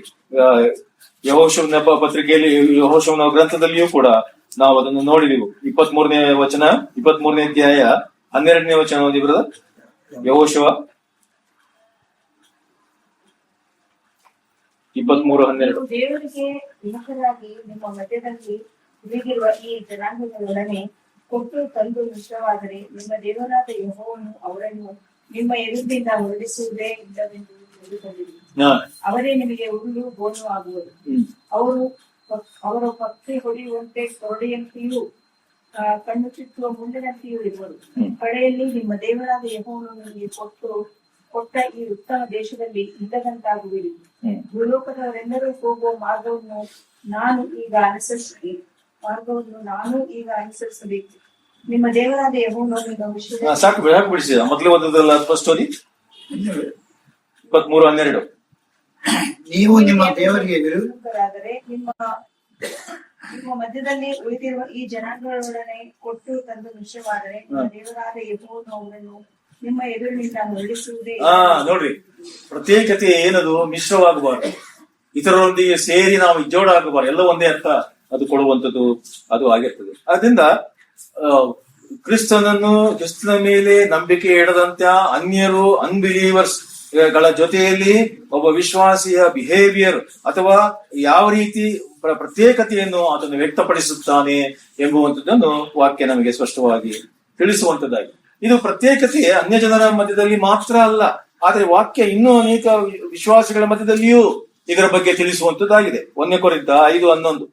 ಯೆಹೋಶುವನ ಪತ್ರಿಕೆಯಲ್ಲಿ, ಯೆಹೋಶುವನ ಗ್ರಂಥದಲ್ಲಿಯೂ ಕೂಡ ನಾವು ಅದನ್ನು ನೋಡಿದೆವು. 23ನೇ ವಚನ, 23ನೇ ಅಧ್ಯಾಯ 12ನೇ ವಚನ ಓದಿ ಬ್ರದರ್. ಯೆಹೋಶುವ 23:12. ದೇವರಿಗೆ ವಿಮುಖರಾಗಿ ನಿಮ್ಮ ಮಧ್ಯದಲ್ಲಿ ಉಳಿದಿರುವ ಈ ಜನಾಂಗಗಳೊಡನೆ ಕೊಟ್ಟು ತಂದು ಮಿಶ್ರವಾದರೆ ನಿಮ್ಮ ದೇವರಾದ ಯೆಹೋವನು ಅವರನ್ನು ನಿಮ್ಮ ಎದುರಿನಿಂದ ಹೊರಡಿಸುವುದೇ ಇಲ್ಲವೆಂದು ತಿಳಿದುಕೊಂಡಿರಿ. ಅವರೇ ನಿಮಗೆ ಉರುಳು ಬೋನು ಆಗುವರು. ಅವರು ಪಕ್ಷಿ ಹೊಡೆಯುವಂತೆ ಕೊರಡೆಯಂತೆಯೂ ಕಣ್ಣು ಚುಚ್ಚುವ ಮುಂಡಿನಂತೆಯೂ ಇರುವರು. ಕಡೆಯಲ್ಲಿ ನಿಮ್ಮ ದೇವರಾದ ಯೆಹೋವನು ನಿಮಗೆ ಕೊಟ್ಟ ಈ ಉತ್ತಮ ದೇಶದಲ್ಲಿ ಇಲ್ಲದಂತಾಗುವಿರಿ. ಭೂಲೋಕದವರೆಲ್ಲರೂ ಹೋಗುವ ಮಾರ್ಗವನ್ನು ನಾನು ಈಗ ಅನುಸರಿಸಬೇಕು. ನಿಮ್ಮ ದೇವರಾದ ಯೆಹೋವನು ನಿಮ್ಮ ವಿಷಯ ಸಾಕು ಮೊದಲೇ ಓದೋದಲ್ಲ, ಫಸ್ಟ್ ಓದಿ 23:12. ನೀವು ನಿಮ್ಮ ದೇವರಿಗೆ ವಿರುದ್ಧರಾದರೆ ನಿಮ್ಮ ಮಧ್ಯದಲ್ಲಿ ಉಳಿದಿರುವ ಈ ಜನಾಂಗಗಳೊಡನೆ ಕೊಟ್ಟು ತಂದು ಮಿಶ್ರವಾದರೆ ನಿಮ್ಮ ದೇವರಾದ ಯೆಹೋವನು ಅವರನ್ನು ನಿಮ್ಮ ಎದುರಿನಿಂದ ಹೊರಡಿಸುವುದೇ. ನೋಡ್ರಿ, ಪ್ರತ್ಯೇಕತೆ ಏನದು, ಮಿಶ್ರವಾಗಬಾರದು, ಇತರರೊಂದಿಗೆ ಸೇರಿ ನಾವು ಜೋಡಾಗಬಾರದು, ಎಲ್ಲ ಒಂದೇ ಅರ್ಥ ಅದು ಕೊಡುವಂಥದ್ದು ಅದು ಆಗಿರ್ತದೆ. ಅದರಿಂದ ಕ್ರಿಸ್ತನ ಮೇಲೆ ನಂಬಿಕೆ ಇಡದಂತ ಅನ್ಯರು, ಅನ್ಬಿಲೀವರ್ಸ್ ಗಳ ಜೊತೆಯಲ್ಲಿ ಒಬ್ಬ ವಿಶ್ವಾಸಿಯ ಬಿಹೇವಿಯರ್ ಅಥವಾ ಯಾವ ರೀತಿ ಪ್ರತ್ಯೇಕತೆಯನ್ನು ಅದನ್ನು ವ್ಯಕ್ತಪಡಿಸುತ್ತಾನೆ ಎಂಬುವಂಥದ್ದನ್ನು ವಾಕ್ಯ ನಮಗೆ ಸ್ಪಷ್ಟವಾಗಿ ತಿಳಿಸುವಂತದ್ದಾಗಿ. ಇದು ಪ್ರತ್ಯೇಕತೆ ಅನ್ಯ ಜನರ ಮಧ್ಯದಲ್ಲಿ ಮಾತ್ರ ಅಲ್ಲ, ಆದ್ರೆ ವಾಕ್ಯ ಇನ್ನೂ ಅನೇಕ ವಿಶ್ವಾಸಿಗಳ ಮಧ್ಯದಲ್ಲಿಯೂ ಇದರ ಬಗ್ಗೆ ತಿಳಿಸುವಂತದ್ದಾಗಿದೆ. 1 ಕೊರಿಂಥ 5:11.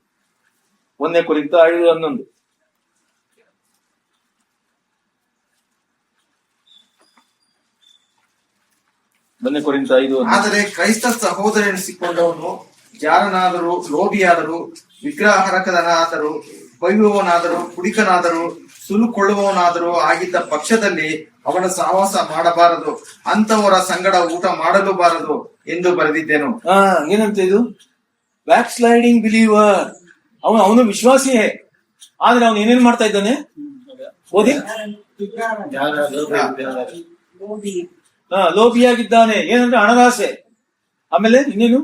1 ಕೊರಿಂಥ 5:11. ಆದರೆ ಕ್ರೈಸ್ತ ಸಹೋದರನೆನಿಸಿಕೊಂಡವನು ಯಾರನಾದರೂ ಲೋಭಿಯಾದರೂ ವಿಗ್ರಹಾರಕನಾದರೂ ಬೈಯುವವನಾದರೂ ಕುಡಿಕನಾದರೂ ಸುಲುಕೊಳ್ಳುವವನಾದರೂ ಆಗಿದ್ದ ಪಕ್ಷದಲ್ಲಿ ಅವನ ಸಹವಾಸ ಮಾಡಬಾರದು, ಅಂತವರ ಸಂಗಡ ಊಟ ಮಾಡಲು ಬಾರದು ಎಂದು ಬರೆದಿದ್ದೇನು. ಏನಂತ ಇದು? Back sliding believer. ಅವನು ವಿಶ್ವಾಸಿಯೇ, ಆದ್ರೆ ಅವನು ಏನೇನ್ ಮಾಡ್ತಾ ಇದ್ದಾನೆ ಓದಿ. ಲೋಭಿಯಾಗಿದ್ದಾನೆ. ಏನಂದ್ರೆ ಹಣದಾಸೆ. ಆಮೇಲೆ ಇನ್ನೇನು?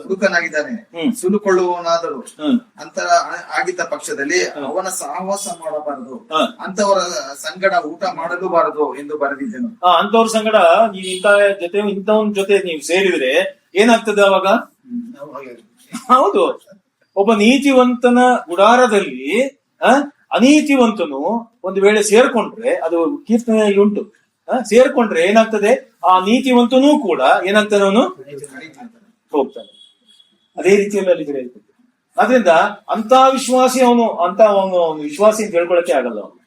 ಹುಡುಕನಾಗಿದ್ದಾನೆ, ಸುಲುಕೊಳ್ಳುವವನಾದರೂ ಅಂತರ ಆಗಿದ್ದ ಪಕ್ಷದಲ್ಲಿ ಅವನ ಸಹವಾಸ ಮಾಡಬಾರದು, ಅಂತವರ ಸಂಗಡ ಊಟ ಮಾಡಲು ಬಾರದು ಎಂದು ಬರೆದಿದ್ದೆನು. ಅಂತವ್ರ ಸಂಗಡ ನೀವು ಇಂಥವನ್ ಜೊತೆ ನೀವು ಸೇರಿದ್ರೆ ಏನಾಗ್ತದೆ ಅವಾಗ? ಹೌದು, ಒಬ್ಬ ನೀತಿವಂತನ ಗುಡಾರದಲ್ಲಿ ಅನೀತಿವಂತನು ಒಂದು ವೇಳೆ ಸೇರ್ಕೊಂಡ್ರೆ, ಅದು ಕೀರ್ತನೆಯಲ್ಲಿ ಉಂಟು, ಸೇರ್ಕೊಂಡ್ರೆ ಏನಾಗ್ತದೆ? ಆ ನೀತಿವಂತನೂ ಕೂಡ ಏನಾಗ್ತಾನೆ? ಅವನು ಹೋಗ್ತಾನೆ. ಅದೇ ರೀತಿಯಲ್ಲಿ ಅಲ್ಲಿ ಹೇಳ್ತದೆ. ಆದ್ರಿಂದ ಅಂತ ವಿಶ್ವಾಸಿ ಅವನು ವಿಶ್ವಾಸಿ ಅಂತ ಹೇಳ್ಕೊಳಕ್ಕೆ ಆಗಲ್ಲ ಅವನು.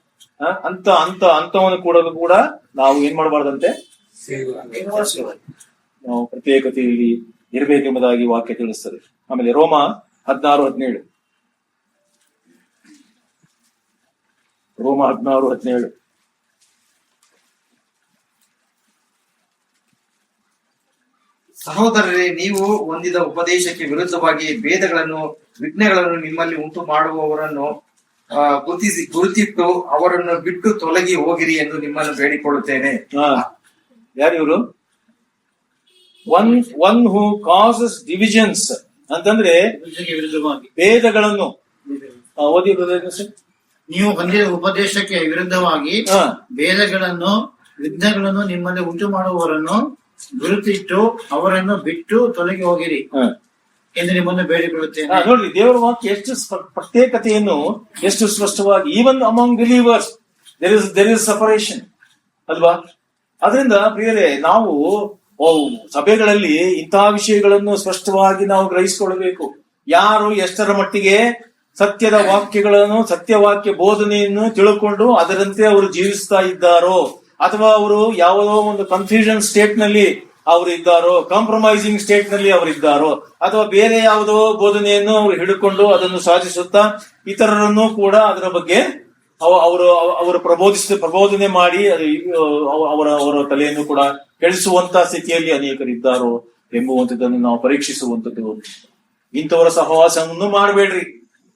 ಅಂತವನು ಕೂಡ ನಾವು ಏನ್ ಮಾಡಬಾರ್ದಂತೆ? ನಾವು ಪ್ರತ್ಯೇಕತೆಯಲ್ಲಿ ಇರಬೇಕೆಂಬುದಾಗಿ ವಾಕ್ಯ ತಿಳಿಸ್ತದೆ. ಆಮೇಲೆ ರೋಮ 16:17, ರೋಮ 16:17. ಸಹೋದರರೇ, ನೀವು ಹೊಂದಿದ ಉಪದೇಶಕ್ಕೆ ವಿರುದ್ಧವಾಗಿ ಭೇದಗಳನ್ನು ವಿಘ್ನಗಳನ್ನು ನಿಮ್ಮಲ್ಲಿ ಉಂಟು ಮಾಡುವವರನ್ನು ಗುರುತಿಟ್ಟು ಅವರನ್ನು ಬಿಟ್ಟು ತೊಲಗಿ ಹೋಗಿರಿ ಎಂದು ನಿಮ್ಮನ್ನು ಬೇಡಿಕೊಳ್ಳುತ್ತೇನೆ. ಯಾರು ಇವರು? ಒನ್ ಹೂ ಕಾಸಸ್ ಡಿವಿಷನ್ಸ್ ಅಂತಂದ್ರೆ ಭೇದಗಳನ್ನು. ಓದಿ ಬ್ರದರ್. ನೀವು ಹೊಂದಿದ ಉಪದೇಶಕ್ಕೆ ವಿರುದ್ಧವಾಗಿ ಭೇದಗಳನ್ನು ವಿಘ್ನಗಳನ್ನು ನಿಮ್ಮಲ್ಲಿ ಉಂಟು ಮಾಡುವವರನ್ನು ಗುರುತಿಟ್ಟು ಅವರನ್ನು ಬಿಟ್ಟು ತೊಲಗಿ ಹೋಗಿರಿ ಎಂದು ನಿಮ್ಮನ್ನು ಬೇಡಿಕೊಳ್ಳುತ್ತೇನೆ. ನೋಡ್ರಿ, ದೇವರ ವಾಕ್ಯ ಎಷ್ಟು ಪ್ರತ್ಯೇಕತೆಯನ್ನು ಎಷ್ಟು ಸ್ಪಷ್ಟವಾಗಿ, even among believers there is separation ಅಲ್ವಾ? ಅದರಿಂದ ಪ್ರಿಯರೇ, ನಾವು ಸಭೆಗಳಲ್ಲಿ ಇಂತಹ ವಿಷಯಗಳನ್ನು ಸ್ಪಷ್ಟವಾಗಿ ನಾವು ಗ್ರಹಿಸಿಕೊಳ್ಳಬೇಕು. ಯಾರು ಎಷ್ಟರ ಮಟ್ಟಿಗೆ ಸತ್ಯದ ವಾಕ್ಯಗಳನ್ನು, ಸತ್ಯವಾಕ್ಯ ಬೋಧನೆಯನ್ನು ತಿಳ್ಕೊಂಡು ಅದರಂತೆ ಅವರು ಜೀವಿಸ್ತಾ ಇದ್ದಾರೋ, ಅಥವಾ ಅವರು ಯಾವುದೋ ಒಂದು ಕನ್ಫ್ಯೂಷನ್ ಸ್ಟೇಟ್ ನಲ್ಲಿ ಅವರು ಇದ್ದಾರೋ, ಕಾಂಪ್ರಮೈಸಿಂಗ್ ಸ್ಟೇಟ್ ನಲ್ಲಿ ಅವರು ಇದ್ದಾರೋ, ಅಥವಾ ಬೇರೆ ಯಾವುದೋ ಬೋಧನೆಯನ್ನು ಅವರು ಹಿಡ್ಕೊಂಡು ಅದನ್ನು ಸಾಧಿಸುತ್ತಾ ಇತರರನ್ನು ಕೂಡ ಅದರ ಬಗ್ಗೆ ಅವರು ಪ್ರಬೋಧನೆ ಮಾಡಿ ಅವರ ತಲೆಯನ್ನು ಕೂಡ ಕೆಡಿಸುವಂತ ಸ್ಥಿತಿಯಲ್ಲಿ ಅನೇಕರಿದ್ದಾರೋ ಎಂಬುವಂಥದ್ದನ್ನು ನಾವು ಪರೀಕ್ಷಿಸುವಂಥದ್ದು. ಇಂಥವರ ಸಹವಾಸವನ್ನು ಮಾಡಬೇಡ್ರಿ,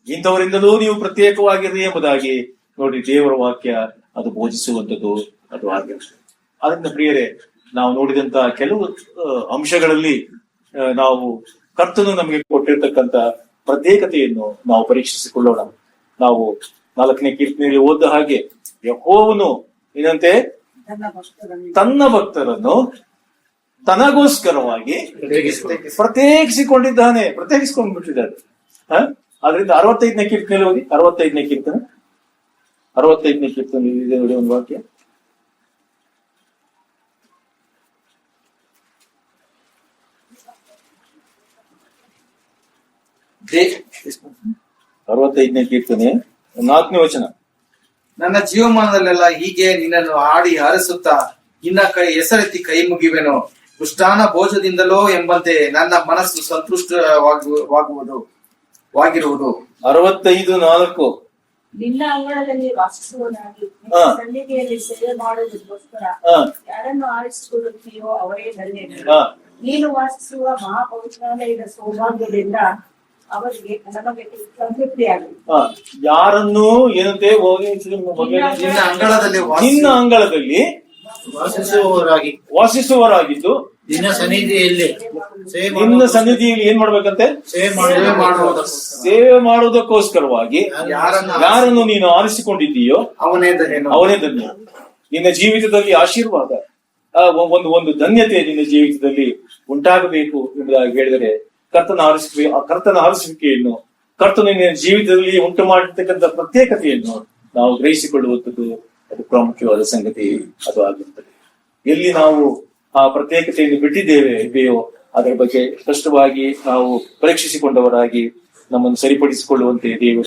ಇಂಥವರಿಂದಲೂ ನೀವು ಪ್ರತ್ಯೇಕವಾಗಿರ್ರಿ ಎಂಬುದಾಗಿ ನೋಡಿ ದೇವರ ವಾಕ್ಯ ಅದು ಬೋಧಿಸುವಂಥದ್ದು ಅದು ಆಗಿರುತ್ತೆ. ಅದರಿಂದ ಪ್ರಿಯರೇ, ನಾವು ನೋಡಿದಂತ ಕೆಲವು ಅಂಶಗಳಲ್ಲಿ ನಾವು ಕರ್ತನು ನಮಗೆ ಕೊಟ್ಟಿರ್ತಕ್ಕಂಥ ಪ್ರತ್ಯೇಕತೆಯನ್ನು ನಾವು ಪರೀಕ್ಷಿಸಿಕೊಳ್ಳೋಣ. ನಾವು 4ನೇ ಕೀರ್ತನೆಯಲ್ಲಿ ಓದ ಹಾಗೆ, ಯೆಹೋವನು ಏನಂತೆ ತನ್ನ ಭಕ್ತರನ್ನು ತನಗೋಸ್ಕರವಾಗಿ ಪ್ರತ್ಯೇಕಿಸಿಕೊಂಡು ಬಿಟ್ಟಿದ್ದಾರೆ. ಅದರಿಂದ 65ನೇ ಕೀರ್ತನೆಯಲ್ಲಿ ಓದಿ. 65ನೇ ಕೀರ್ತನೆ ಇದೆ ನೋಡಿ ಒಂದು ವಾಕ್ಯ. ದೇ 65ನೇ ಕೀರ್ತನೆ 4ನೇ ವಚನ. ನನ್ನ ಜೀವಮಾನದಲ್ಲೆಲ್ಲ ಹೀಗೆ ನಿನ್ನನ್ನು ಹಾಡಿ ಹಾರಿಸುತ್ತಾ ನಿನ್ನ ಹೆಸರೆತ್ತಿ ಕೈ ಮುಗಿವೆನು. ಮೃಷ್ಟಾನ್ನ ಭೋಜದಿಂದಲೋ ಎಂಬಂತೆ ನನ್ನ ಮನಸ್ಸು ಸಂತುಷ್ಟವಾಗಿರುವುದು. 65:4 ನಿನ್ನ ಅಂಗಳದಲ್ಲಿ ವಾಸಿಸುವನಾಗಿ ಸನ್ನಿಧಿಯಲ್ಲಿ ಸೇವೆ ಮಾಡುವುದಕ್ಕೋಸ್ಕರ ಯಾರನ್ನು ಆರಿಸಿಕೊಳ್ಳುತ್ತೀಯೋ ಅವರೇ ಧನ್ಯರು. ನೀನು ವಾಸಿಸುವ ಮಹಾಪವಿತ್ರಾಲಯದ ಸೌಭಾಗ್ಯದಿಂದ ಅವರಿಗೆ ನಮಗೆ ಸಂತೃಪ್ತಿಯಾಗಲಿ. ಯಾರನ್ನು ಏನಂತೆ ನಿನ್ನ ಅಂಗಳದಲ್ಲಿ ವಾಸಿಸುವವರಾಗಿದ್ದು ನಿನ್ನ ಸನ್ನಿಧಿಯಲ್ಲಿ ಏನ್ ಮಾಡ್ಬೇಕಂತೆ? ಸೇವೆ ಮಾಡುವುದಕ್ಕೋಸ್ಕರವಾಗಿ ಯಾರನ್ನು ನೀನು ಆರಿಸಿಕೊಂಡಿದ್ದೀಯೋ ಅವನೇ ಧನ್ಯ. ನಿನ್ನ ಜೀವಿತದಲ್ಲಿ ಆಶೀರ್ವಾದ, ಒಂದು ಧನ್ಯತೆ ನಿನ್ನ ಜೀವಿತದಲ್ಲಿ ಉಂಟಾಗಬೇಕು ಎಂಬುದಾಗಿ ಹೇಳಿದರೆ ಕರ್ತನ ಆರಿಸುವಿಕೆಯನ್ನು, ಕರ್ತನ ನಿನ್ನ ಜೀವಿತದಲ್ಲಿ ಉಂಟು ಮಾಡಿರ್ತಕ್ಕಂಥ ಪ್ರತ್ಯೇಕತೆಯನ್ನು ನಾವು ಗ್ರಹಿಸಿಕೊಳ್ಳುವಂಥದ್ದು ಅದು ಪ್ರಾಮುಖ್ಯವಾದ ಸಂಗತಿ ಅದು ಆಗಿರುತ್ತದೆ. ಎಲ್ಲಿ ನಾವು ಆ ಪ್ರತ್ಯೇಕತೆಯನ್ನು ಬಿಟ್ಟಿದ್ದೇವೆಯೋ ಅದರ ಬಗ್ಗೆ ಸ್ಪಷ್ಟವಾಗಿ ನಾವು ಪರೀಕ್ಷಿಸಿಕೊಂಡವರಾಗಿ ನಮ್ಮನ್ನು ಸರಿಪಡಿಸಿಕೊಳ್ಳುವಂತೆ ದೇವರು